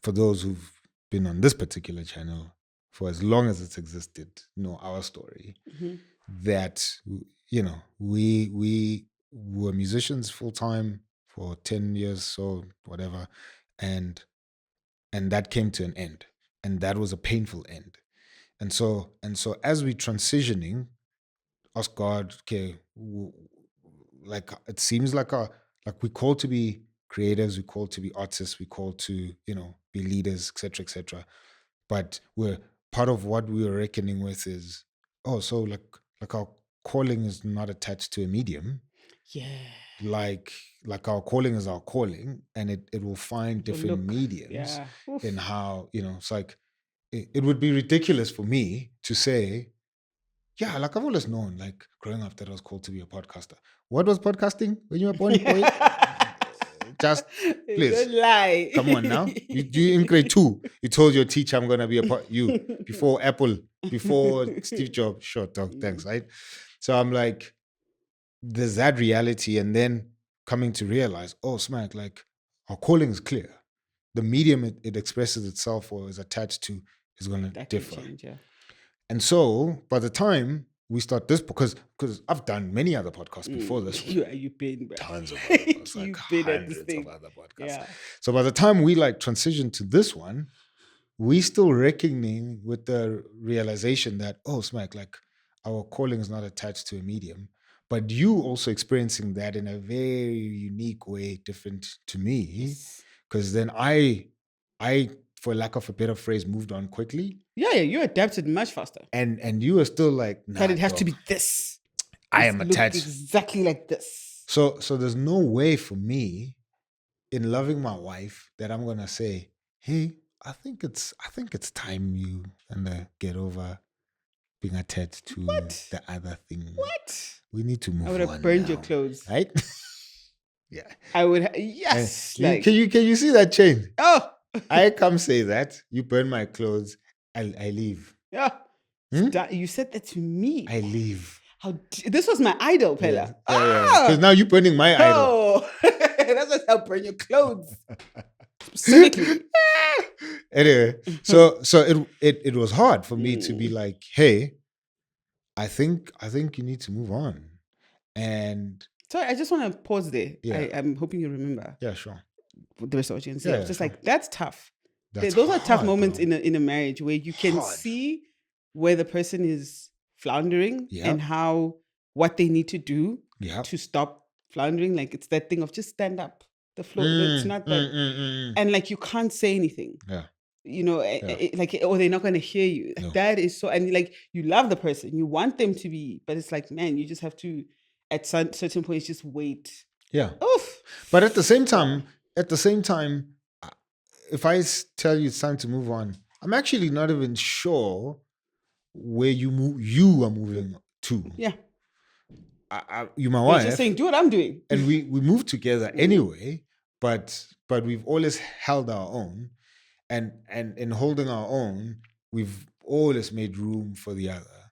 For those who've been on this particular channel for as long as it's existed, know our story, that, we were musicians full-time for 10 years, so whatever, and that came to an end. And that was a painful end. And so as we're transitioning, ask God, okay, like it seems like we're called to be creatives, we're called to be artists, we're called to, be leaders, etc., etc. But we're part of what we are reckoning with is, so like our calling is not attached to a medium. Yeah. Like our calling is our calling, and it will find different mediums in how, it's like, it would be ridiculous for me to say, yeah, like I've always known, like growing up, that I was called to be a podcaster. What was podcasting when you were born, boy? Just please, don't lie. Come on now. You in grade 2, you told your teacher I'm gonna be you before Apple, before Steve Jobs. Sure, dog, thanks, right? So I'm like, there's that reality, and then coming to realize, smack, like our calling is clear. The medium it expresses itself or is attached to is gonna differ. Change, yeah. And so by the time we start this, because I've done many other podcasts before this one. You've been, bro. Tons of other podcasts, You've like been at hundreds this thing. of other podcasts. Yeah. So by the time we like transition to this one, we still reckoning with the realization that, oh, smack, like our calling is not attached to a medium. But you also experiencing that in a very unique way, different to me. Because then I, for lack of a better phrase, moved on quickly. Yeah, you adapted much faster. And you were still like, nah, But it has to dog, be this. I It's am look attached. exactly like this. So there's no way for me in loving my wife that I'm gonna say, hey, I think it's time you and get over being attached to What? the other thing. What? We need to move on. I would have burned your now, clothes. right? Yeah. I would. Yes. Like, can you see that change? oh, I come say that you burn my clothes. I leave. yeah. Hmm? You said that to me. I leave. This was my idol, Pella. Because now you're burning my idol. Oh, that's just how burn your clothes. Specifically. Anyway, so it was hard for me to be like, hey, I think you need to move on. And sorry, I just want to pause there. Yeah. I'm hoping you remember. Yeah, sure. The rest of what you're going to say. Yeah, I was just sure. like, that's tough. That's Those are tough hard, moments bro. in a marriage where you can Hard. see where the person is floundering Yeah. and what they need to do Yeah. to stop floundering. Like, it's that thing of just stand up. The floor. It's not that. And like, you can't say anything. Yeah. You know, like, or they're not going to hear you. Like, that is so, and like, you love the person, you want them to be, but it's like, man, you just have to, at certain points, just wait. Yeah. Oof. But at the same time, if I tell you it's time to move on, I'm actually not even sure where you are moving to. Yeah. You my You're wife. just saying, do what I'm doing. And we moved together anyway, but we've always held our own. And in holding our own, we've always made room for the other.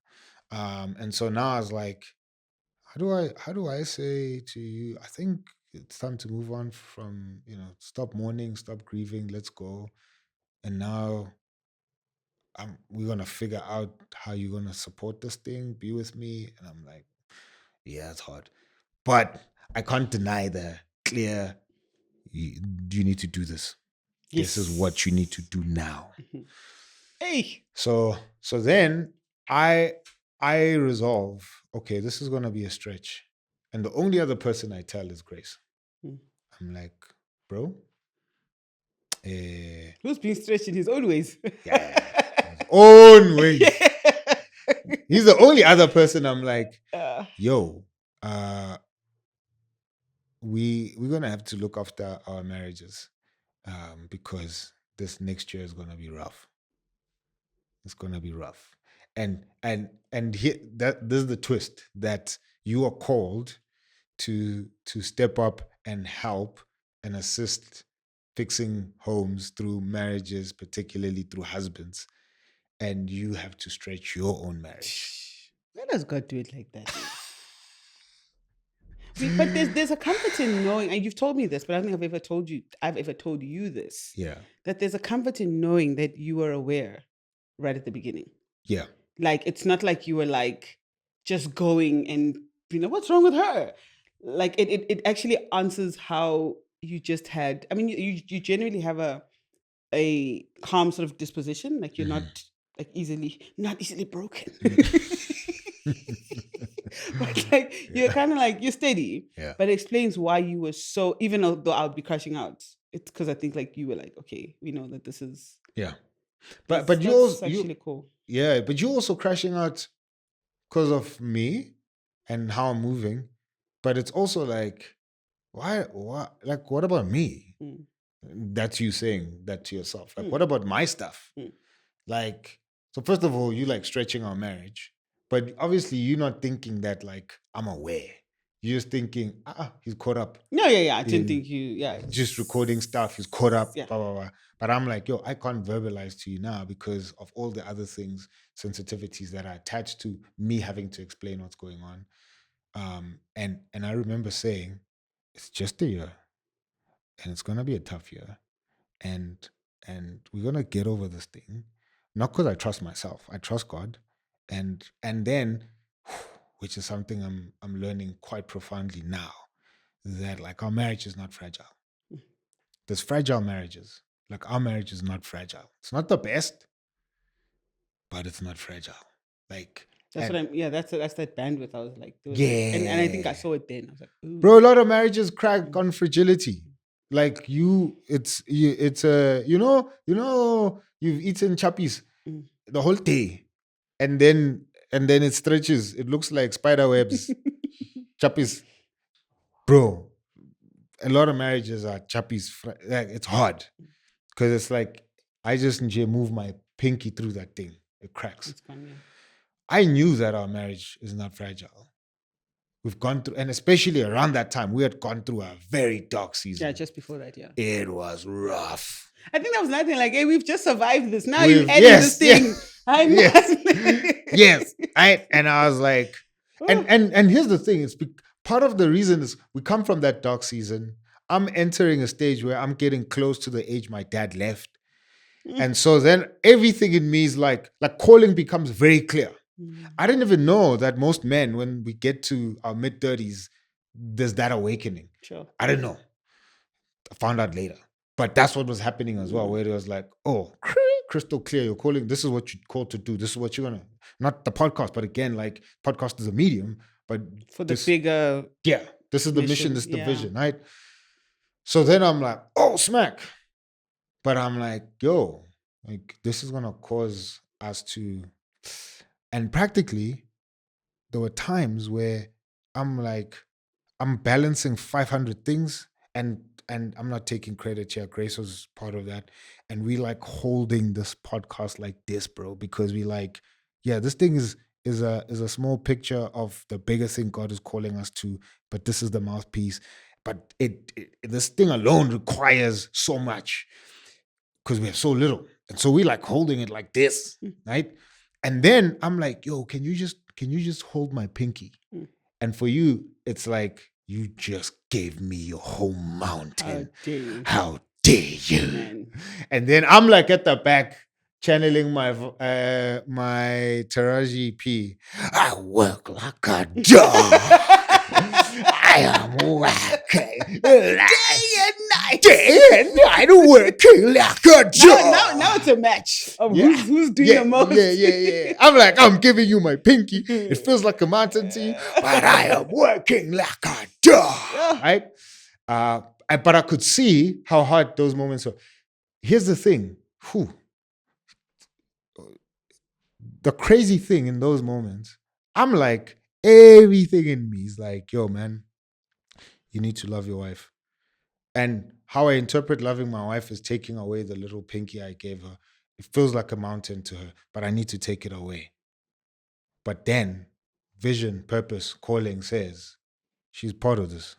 And so now I was like, how do I say to you, I think it's time to move on from, stop mourning, stop grieving, let's go. And now we're gonna figure out how you're gonna support this thing, be with me. And I'm like, yeah, it's hard. But I can't deny the clear, you need to do this. Yes. This is what you need to do now. Hey. So then I resolve, okay, this is gonna be a stretch. And the only other person I tell is Grace. I'm like, bro. Who's being stretched in his own ways? Yeah. His own ways. He's the only other person I'm like, yo, we're gonna have to look after our marriages. Because this next year is gonna be rough. It's gonna be rough. And here this is the twist, that you are called to step up and help and assist fixing homes through marriages, particularly through husbands. And you have to stretch your own marriage. Why does God do it like that? But there's a comfort in knowing, and you've told me this, but I don't think I've ever told you this. Yeah. That there's a comfort in knowing that you were aware right at the beginning. Yeah. Like, it's not like you were like just going and, what's wrong with her? Like, it actually answers how you just had, I mean, you generally have a calm sort of disposition. Like, you're not like not easily broken. But like, you're kind of like, you're steady. Yeah. But it explains why you were so, even though I would be crashing out, it's because I think like you were like, okay, we know that this is. Yeah. But But you also actually cool. Yeah, but you're also crashing out because of me and how I'm moving. But it's also like, why like, what about me? That's you saying that to yourself. Like, what about my stuff? Like, so first of all, you like stretching our marriage, but obviously you're not thinking that like I'm aware. You're just thinking, he's caught up. No, yeah. I didn't think just recording stuff, he's caught up, Yeah. blah, blah, blah. But I'm like, yo, I can't verbalize to you now because of all the other things, sensitivities that are attached to me having to explain what's going on. And I remember saying, it's just a year, and it's gonna be a tough year, and we're gonna get over this thing. Not because I trust myself, I trust God, and then, which is something I'm learning quite profoundly now, that like our marriage is not fragile. There's fragile marriages, Like our marriage is not fragile. It's not the best, but it's not fragile. Like That's what I'm. Yeah, that's that bandwidth. I was like, there was yeah, and I think I saw it then. I was like, ooh. bro. A lot of marriages crack on fragility. Like it's you've eaten chappies the whole day, and then it stretches. It looks like spider webs. Chappies, bro. A lot of marriages are chappies. Like it's hard because it's like I just need to move my pinky through that thing. It cracks. It's fun, yeah. I knew that our marriage is not fragile. We've gone through, and especially around that time, we had gone through a very dark season. Yeah, just before that, yeah. It was rough. I think that was nothing. Like, hey, we've just survived this. Now you edit this thing. Yes. And I was like, and here's the thing: it's part of the reason is we come from that dark season. I'm entering a stage where I'm getting close to the age my dad left. And so then everything in me is like calling becomes very clear. I didn't even know that most men, when we get to our mid-30s, there's that awakening. Sure. I didn't know. I found out later. But that's what was happening as well, where it was like, oh, crystal clear, you're calling, this is what you're called to do. This is what you're going to, not the podcast, but again, like podcast is a medium, but for the bigger. Yeah, this is the mission, this is the vision, right? So then I'm like, oh, smack. But I'm like, yo, like this is going to cause us to, and practically there were times where I'm like, I'm balancing 500 things and I'm not taking credit here. Grace was part of that. And we like holding this podcast like this, bro, because we like, yeah, this thing is a small picture of the bigger thing God is calling us to, but this is the mouthpiece. But this thing alone requires so much because we have so little. And so we like holding it like this, right? And then I'm like, yo, can you just hold my pinky? And for you, it's like, you just gave me your whole mountain. How dare you? Man. And then I'm like at the back, channeling my my Taraji P. I work like a dog. I am working day and night working like a dog. Now it's a match of who's doing the most. Yeah. I'm like, I'm giving you my pinky. It feels like a mountain to you, but I am working like a dog. Right? But I could see how hard those moments were. Here's the thing. The crazy thing in those moments, I'm like, everything in me is like, yo, man, you need to love your wife. And how I interpret loving my wife is taking away the little pinky I gave her. It feels like a mountain to her, but I need to take it away. But then vision, purpose, calling says she's part of this.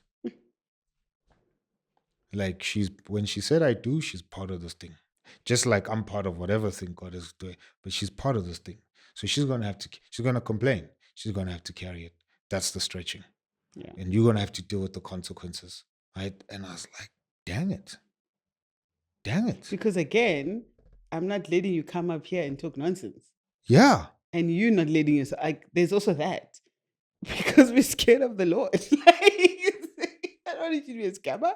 Like when she said I do, she's part of this thing. Just like I'm part of whatever thing God is doing, but she's part of this thing. So she's going to complain. She's going to have to carry it. That's the stretching. Yeah. And you're going to have to deal with the consequences. Right? And I was like, dang it. Because again, I'm not letting you come up here and talk nonsense. Yeah. And you're not letting us. There's also that. Because we're scared of the Lord. I don't need you to be a scammer.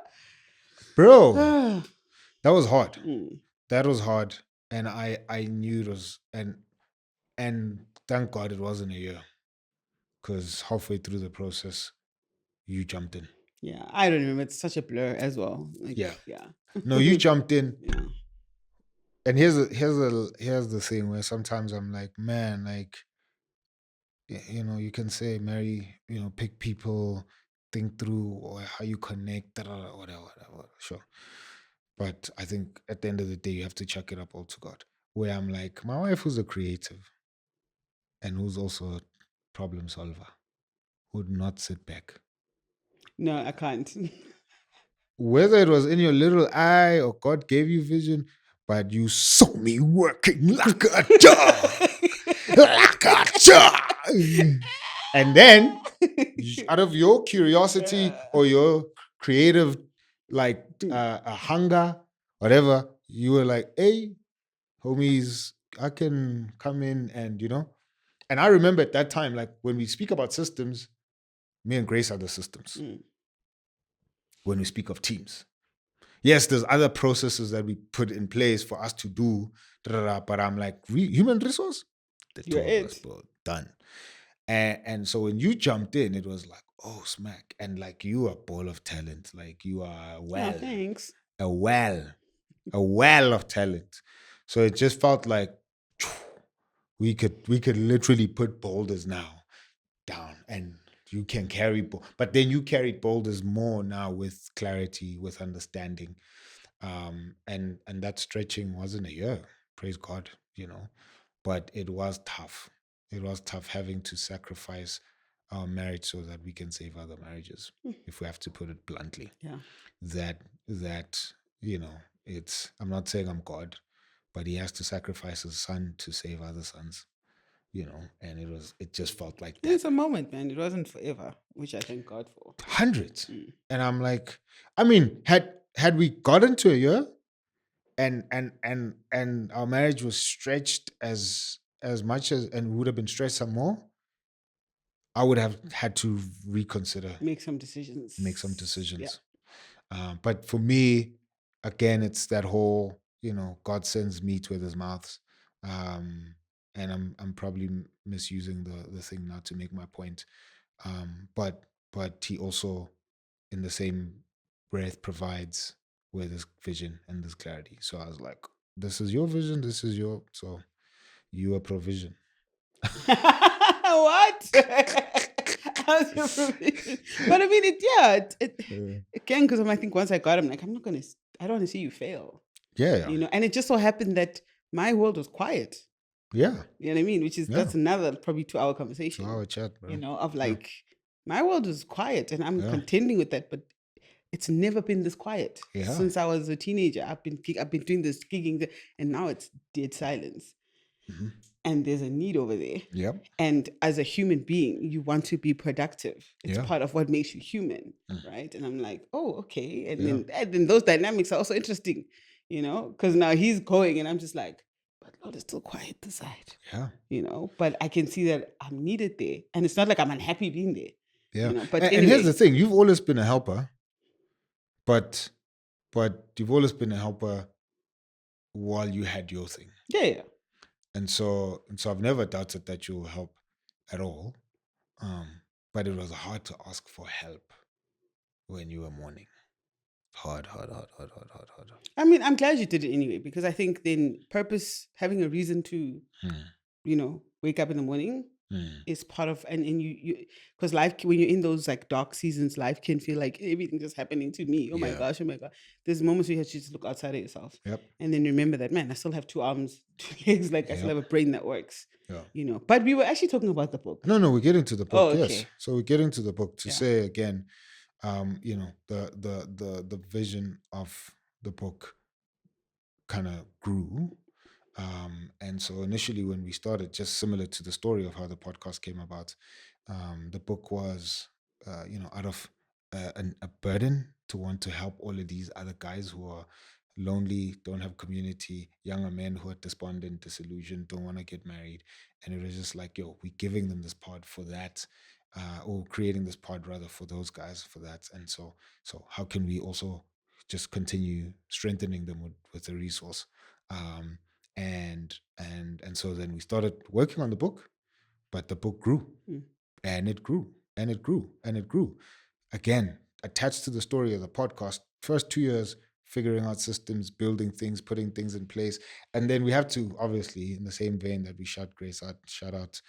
Bro, that was hard. That was hard. And I knew it was, and thank God it wasn't a year. Because halfway through the process, you jumped in. Yeah, I don't remember. It's such a blur as well. Like, yeah. No, you jumped in. Yeah. And here's the thing where sometimes I'm like, man, like, you know, you can say marry, you know, pick people, think through or how you connect, whatever, sure. But I think at the end of the day, you have to chuck it up all to God. Where I'm like, my wife who's a creative and who's also a problem solver would not sit back. No, I can't. Whether it was in your little eye or God gave you vision, but you saw me working like a dog. Like a dog. And then, out of your curiosity or your creative, like, a hunger, whatever, you were like, hey, homies, I can come in and, you know. And I remember at that time, like, when we speak about systems, me and Grace are the systems. When we speak of teams. yes, there's other processes that we put in place for us to do, but I'm like, human resource, the two You're of us, it. bro, done. And so when you jumped in, it was like, oh, smack. And like, you are a ball of talent. Like, you are Oh, thanks. a well of talent. So it just felt like we could literally put boulders now down, and you can carry but then you carried boulders more now with clarity, with understanding. And that stretching wasn't a year, praise God, but it was tough. It was tough having to sacrifice our marriage so that we can save other marriages, if we have to put it bluntly. Yeah. That it's, I'm not saying I'm God, but he has to sacrifice his son to save other sons, and it just felt like that. It's a moment, man. It wasn't forever, which I thank God for. Hundreds. And I'm like, I mean, had we gotten to a year and our marriage was stretched as much as, and would have been stretched some more, I would have had to reconsider, Make some decisions. But for me, again, it's that whole, God sends meat with his mouth. And I'm probably misusing the thing now to make my point. But he also, in the same breath, provides with this vision and this clarity. So I was like, this is your vision, so you are provision. What? How's your provision? But I mean, again, because I think once I got him, like, I don't want to see you fail. Yeah. And it just so happened that my world was quiet. Yeah. You know what I mean? Which is, that's another probably 2-hour conversation. 2-hour chat, bro. Of like, my world was quiet, and I'm contending with that, but it's never been this quiet since I was a teenager. I've been doing this gigging, and now it's dead silence. Mm-hmm. And there's a need over there. Yep. And as a human being, you want to be productive. It's part of what makes you human, right? And I'm like, oh, okay. And then those dynamics are also interesting, because now he's going, and I'm just like, but Lord, it's still quiet this side. Yeah. But I can see that I'm needed there, and it's not like I'm unhappy being there. Yeah. But and here's the thing: you've always been a helper, but you've always been a helper while you had your thing. Yeah. And so I've never doubted that you'll help at all. But it was hard to ask for help when you were mourning. Hard. I mean, I'm glad you did it anyway, because I think then purpose, having a reason to, wake up in the morning is part of, and you because life, when you're in those like dark seasons, life can feel like everything's just happening to me. Oh my gosh. There's moments where you have to just look outside of yourself. Yep. And then remember that, man, I still have 2 arms, 2 legs, like I still have a brain that works. Yeah. But we were actually talking about the book. No, we're getting to the book. Oh, okay. Yes. So we're getting to the book to say again, the vision of the book kind of grew. And so initially when we started, just similar to the story of how the podcast came about, the book was, out of a burden to want to help all of these other guys who are lonely, don't have community, younger men who are despondent, disillusioned, don't want to get married. And it was just like, we're giving them this pod for that, or creating this pod rather for those guys for that. And so how can we also just continue strengthening them with a resource? And so then we started working on the book, but the book grew, and it grew, and it grew, and it grew. Again, attached to the story of the podcast, first 2 years figuring out systems, building things, putting things in place, and then we have to, obviously, in the same vein that we shout Grace out, shout out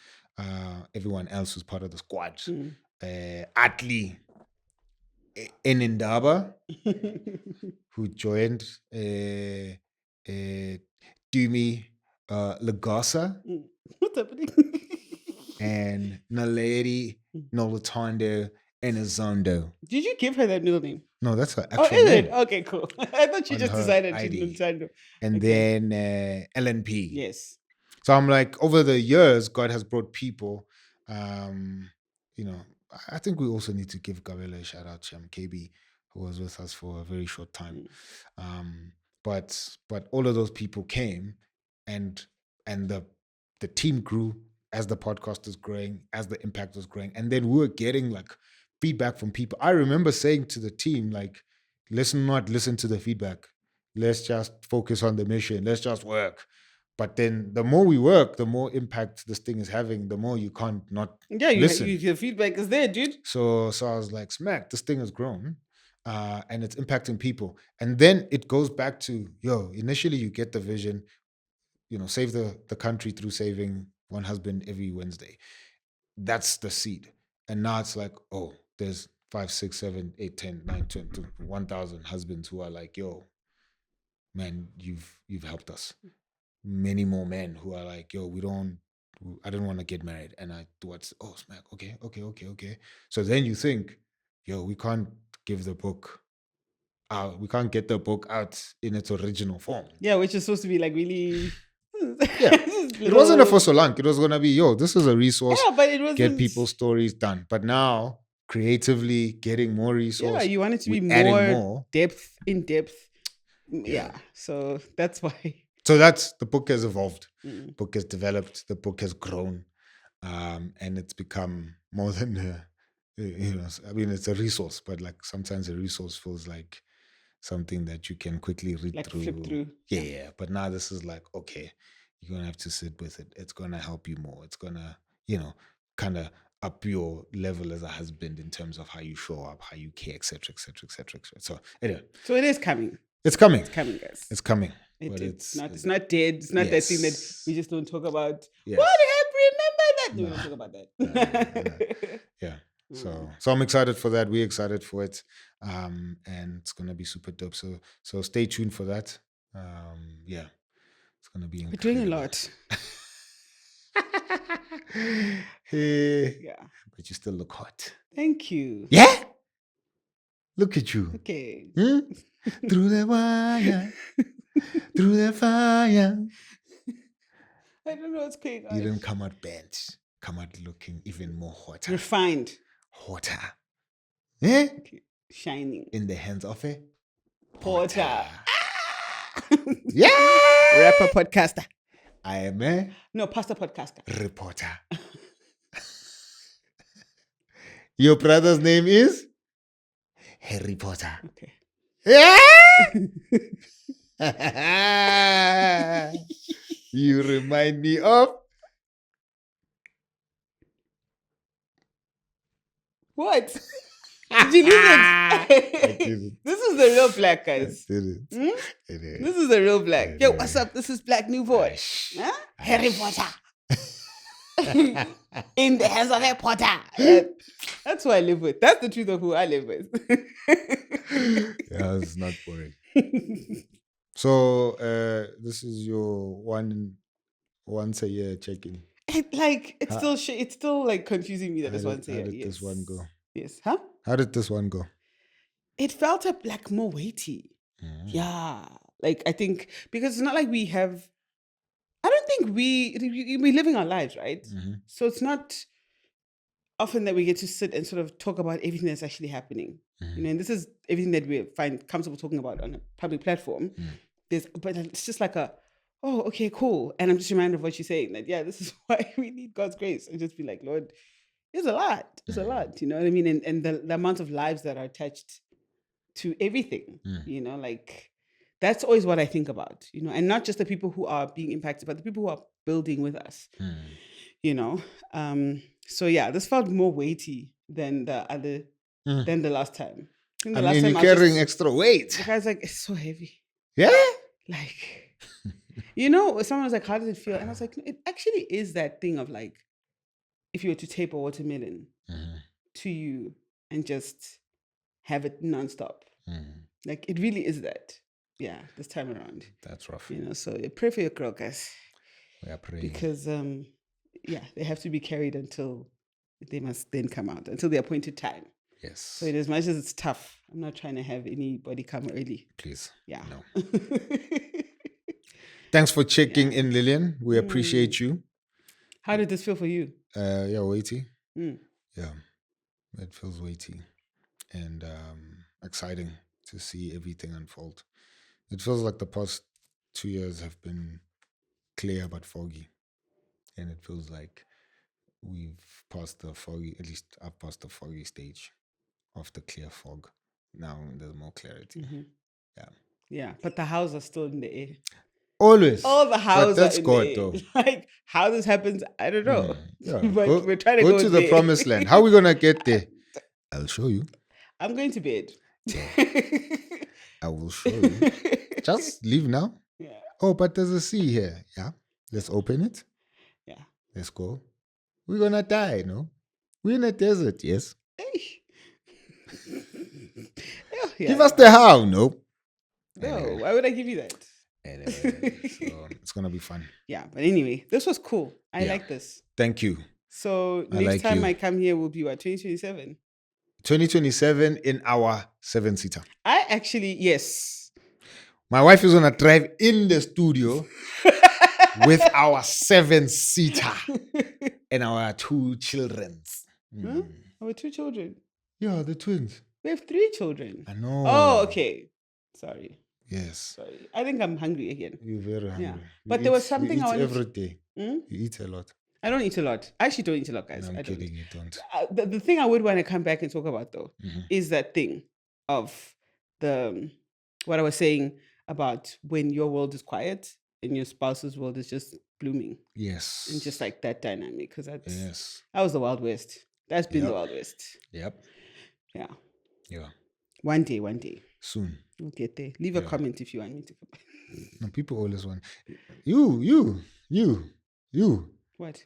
everyone else who's part of the squad. Atli Enindaba, who joined. Dumi Lagasa. What's happening? And Naledi Nolatondo Enizondo. Did you give her that middle name? No, that's her actual is name. it? Okay, cool. I thought you just decided ID. to. And then LNP. Yes. So I'm like, over the years, God has brought people. I think we also need to give Gabela a shout out, KB, who was with us for a very short time. But all of those people came, and the team grew as the podcast was growing, as the impact was growing, and then we were getting like feedback from people. I remember saying to the team, like, let's not listen to the feedback. Let's just focus on the mission. Let's just work. But then the more we work, the more impact this thing is having, the more you can't not Yeah, listen. your feedback is there, dude. So I was like, smack, this thing has grown. And it's impacting people. And then it goes back to, initially you get the vision, save the country through saving one husband every Wednesday. That's the seed. And now it's like, oh, there's 5, 6, 7, 8, 10, 9, 20, 1,000 husbands who are like, man, you've helped us. Many more men who are like, I don't want to get married. And I thought, oh, smack, okay. So then you think, we can't give the book out. We can't get the book out in its original form. Yeah, which is supposed to be like really. Yeah, it wasn't a for so long. It was gonna be, this is a resource. Yeah, but it wasn't. Get people's stories done. But now, creatively getting more resource. Yeah, you want it to be more depth, in depth. Yeah. So that's why. So the book has evolved. The book has developed. The book has grown, and it's become more than it's a resource. But like sometimes a resource feels like something that you can quickly read through. Flip through. Yeah. But now this is like, okay, you're gonna have to sit with it. It's gonna help you more. It's gonna, kind of up your level as a husband in terms of how you show up, how you care, etc., etc., etc., etc. So anyway. So it is coming. It's coming. It's coming, guys. It's coming. It's not dead. It's not that thing that we just don't talk about. Yes. What happened? Remember that? No, we don't talk about that. Yeah. So I'm excited for that. We're excited for it. And it's gonna be super dope. So stay tuned for that. It's gonna be incredible. We're doing a lot. Hey, yeah. But you still look hot. Thank you. Yeah? Look at you. Okay. Through the wire. Through the fire. I don't know what's going on. You didn't come out bent. Come out looking even more hotter. Refined. Hotter. Eh? Okay. Shining. In the hands of a porter. Yeah! Rapper podcaster. I am a... No, pastor podcaster. Reporter. Your brother's name is? Harry Potter. Okay. Yeah! You remind me of... What? Did you lose it? I didn't. This is the real Blaque, guys. I didn't. This is the real Blaque. Yo, what's up? This is Blaque Nubon. Huh? Harry Potter. In the hands of Harry Potter. That's who I live with. That's the truth of who I live with. Yeah, it's not boring. So, this is your once a year check-in. It's still like confusing me that it's once a year. How did this one go? Yes. Huh? How did this one go? It felt like more weighty. Yeah. Like I think because it's not like we have. I don't think we're living our lives, right? So it's not often that we get to sit and sort of talk about everything that's actually happening. And this is everything that we find comfortable talking about on a public platform. But it's just like oh, okay, cool. And I'm just reminded of what you're saying, that, this is why we need God's grace. And just be like, Lord, it's a lot. It's a lot, you know what I mean? And the amount of lives that are attached to everything, like that's always what I think about, and not just the people who are being impacted, but the people who are building with us, So yeah, this felt more weighty than the last time. I mean, you're carrying extra weight. The guy's like, it's so heavy. Yeah? Like, someone was like, how does it feel? And I was like, it actually is that thing of like, if you were to tape a watermelon to you and just have it nonstop. Like, it really is that. Yeah, this time around. That's rough. So pray for your girl, guys. We are praying. Because, they have to be carried until they must then come out, until the appointed time. Yes. So as much as it's tough, I'm not trying to have anybody come early. Please. Yeah. No. Thanks for checking in, Lillian. We appreciate you. How did this feel for you? Weighty. Yeah, it feels weighty and exciting to see everything unfold. It feels like the past 2 years have been clear but foggy. And it feels like we've passed the foggy, at least I've passed the foggy stage of the clear fog. now there's more clarity. Yeah. Yeah, but the houses are still in the air. Always. All the But houses that's are in God, the air. though. Like, how this happens, I don't know. Yeah. But we're trying to go go to the there. promised land. How are we gonna get there? I'll show you. I'm going to bed. I will show you. Just leave now. Yeah. Oh, but there's a sea here. Yeah. Let's open it. Yeah. Let's go. We're gonna die, no? We're in a desert, yes. Yeah, Give us the how, no? No, Anyway. why would I give you that? Anyway, so it's gonna be fun. Yeah, but anyway, this was cool. I Yeah. like this. Thank you. So I next like time you. I come here will be what, 2027? 2027 in our 7-seater. I actually, yes. My wife is gonna drive in the studio with our 7-seater and our 2 children. Huh? Our 2 children. Yeah, the twins. We have 3 children. I know. Oh, okay. Sorry. Yes. I think I'm hungry again. You're very hungry. Yeah. You But there was eat- something you I eat wanted every day. Hmm? You eat a lot. I don't eat a lot. I actually don't eat a lot, guys. No, I'm I don't. kidding. You don't. The thing I would want to come back and talk about, though, Mhm. is that thing of the what I was saying about when your world is quiet and your spouse's world is just blooming, Yes. and just like that dynamic, because that Yes. was the Wild West. That's been the Yep. Wild West. Yep. Yeah. Yeah. One day, Soon. we'll get there. Leave a Yeah. comment if you want me to come back. No, people always want you. What?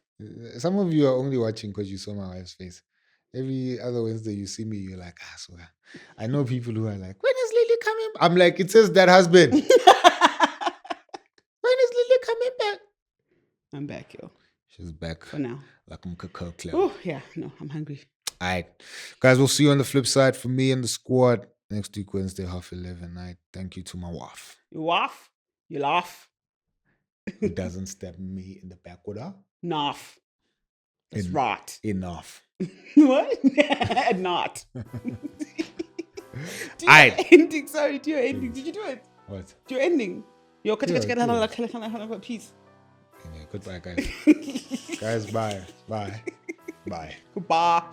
Some of you are only watching because you saw my wife's face. Every other Wednesday you see me, you're like, so I know people who are like, when is Lily coming? I'm like, it says that husband. When is Lily coming back? I'm back, yo. She's back. For now. Like Mkaka Club. Oh yeah, no, I'm hungry. All right. Guys, we'll see you on the flip side. For me and the squad, next week, Wednesday, 11:30 night. Thank you to my wife. You laugh, you laugh, Who doesn't stab me in the back with her? naff. That's En- right. Enough. What? Not. Do your Aight. ending. Sorry, do your ending. Did you do it? What? Do your ending. Yo, Yeah, peace. Anyway, goodbye, guys. Guys, bye. Bye. Bye. Goodbye.